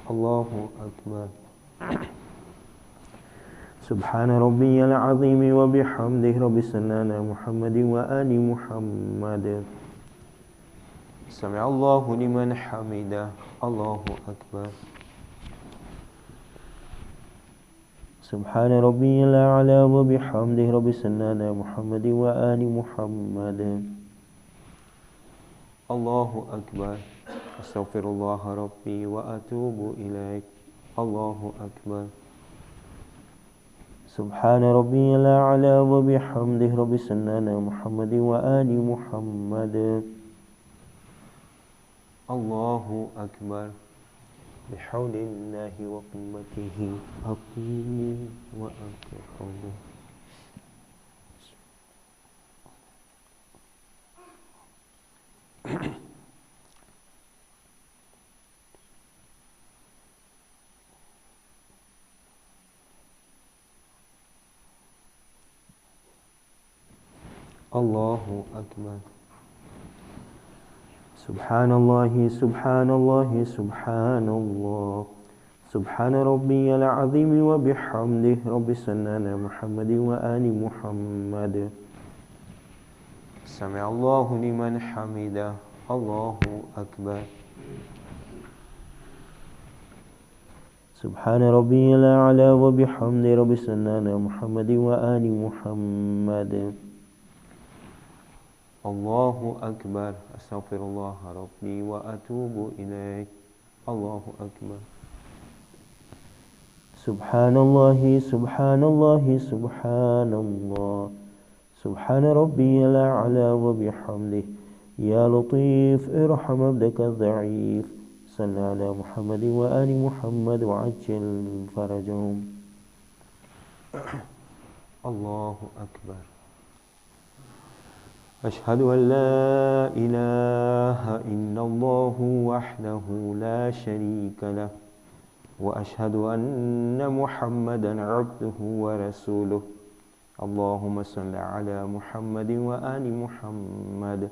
الله أكبر. سبحان ربي العظيم وبحمده رب صل على محمد وآل محمد. سمع الله لمن حمده. الله أكبر. سبحان ربي الأعلى وبحمده رب صل على محمد وآل محمد. الله أكبر. أستغفر الله ربي وأتوب إليه. الله أكبر. سبحان ربي الأعلى وبحمده رب صل على محمد وآل محمد. الله أكبر. بحول الله وقوته أقوم وأقعد. الله أكبر. سبحان الله سبحان الله سبحان الله. سبحان ربي العظيم وبحمده رب صل على محمد وآل محمد. سمع الله لمن حمده. الله أكبر. سبحان ربي الأعلى وبحمده رب صل على محمد وآل محمد. الله أكبر. أستغفر الله ربي وأتوب إليه. الله أكبر. سبحان الله سبحان الله سبحان الله. سبحان ربي الأعلى وبحمده. يا لطيف ارحم عبدك الضعيف. صل على محمد وآل محمد وعجل فرجهم. الله أكبر. أشهد أن لا إله إلا الله وحده لا شريك له وأشهد أن محمدا عبده ورسوله. اللهم صل على محمد وآل محمد.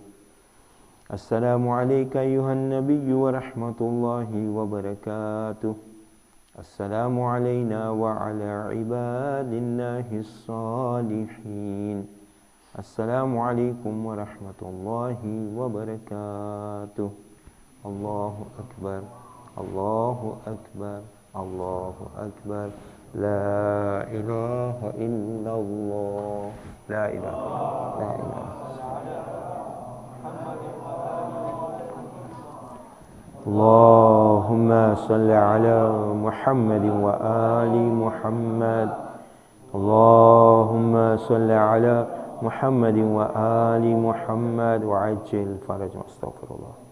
السلام عليك أيها النبي ورحمة الله وبركاته. السلام علينا وعلى عباد الله الصالحين. السلام عليكم ورحمة الله وبركاته. الله أكبر، الله أكبر، الله أكبر. لا إله إلا الله، لا إله، لا إله. اللهم صل على محمد وآل محمد. اللهم صل على محمد وآل محمد وعجل فرجهم. استغفر الله.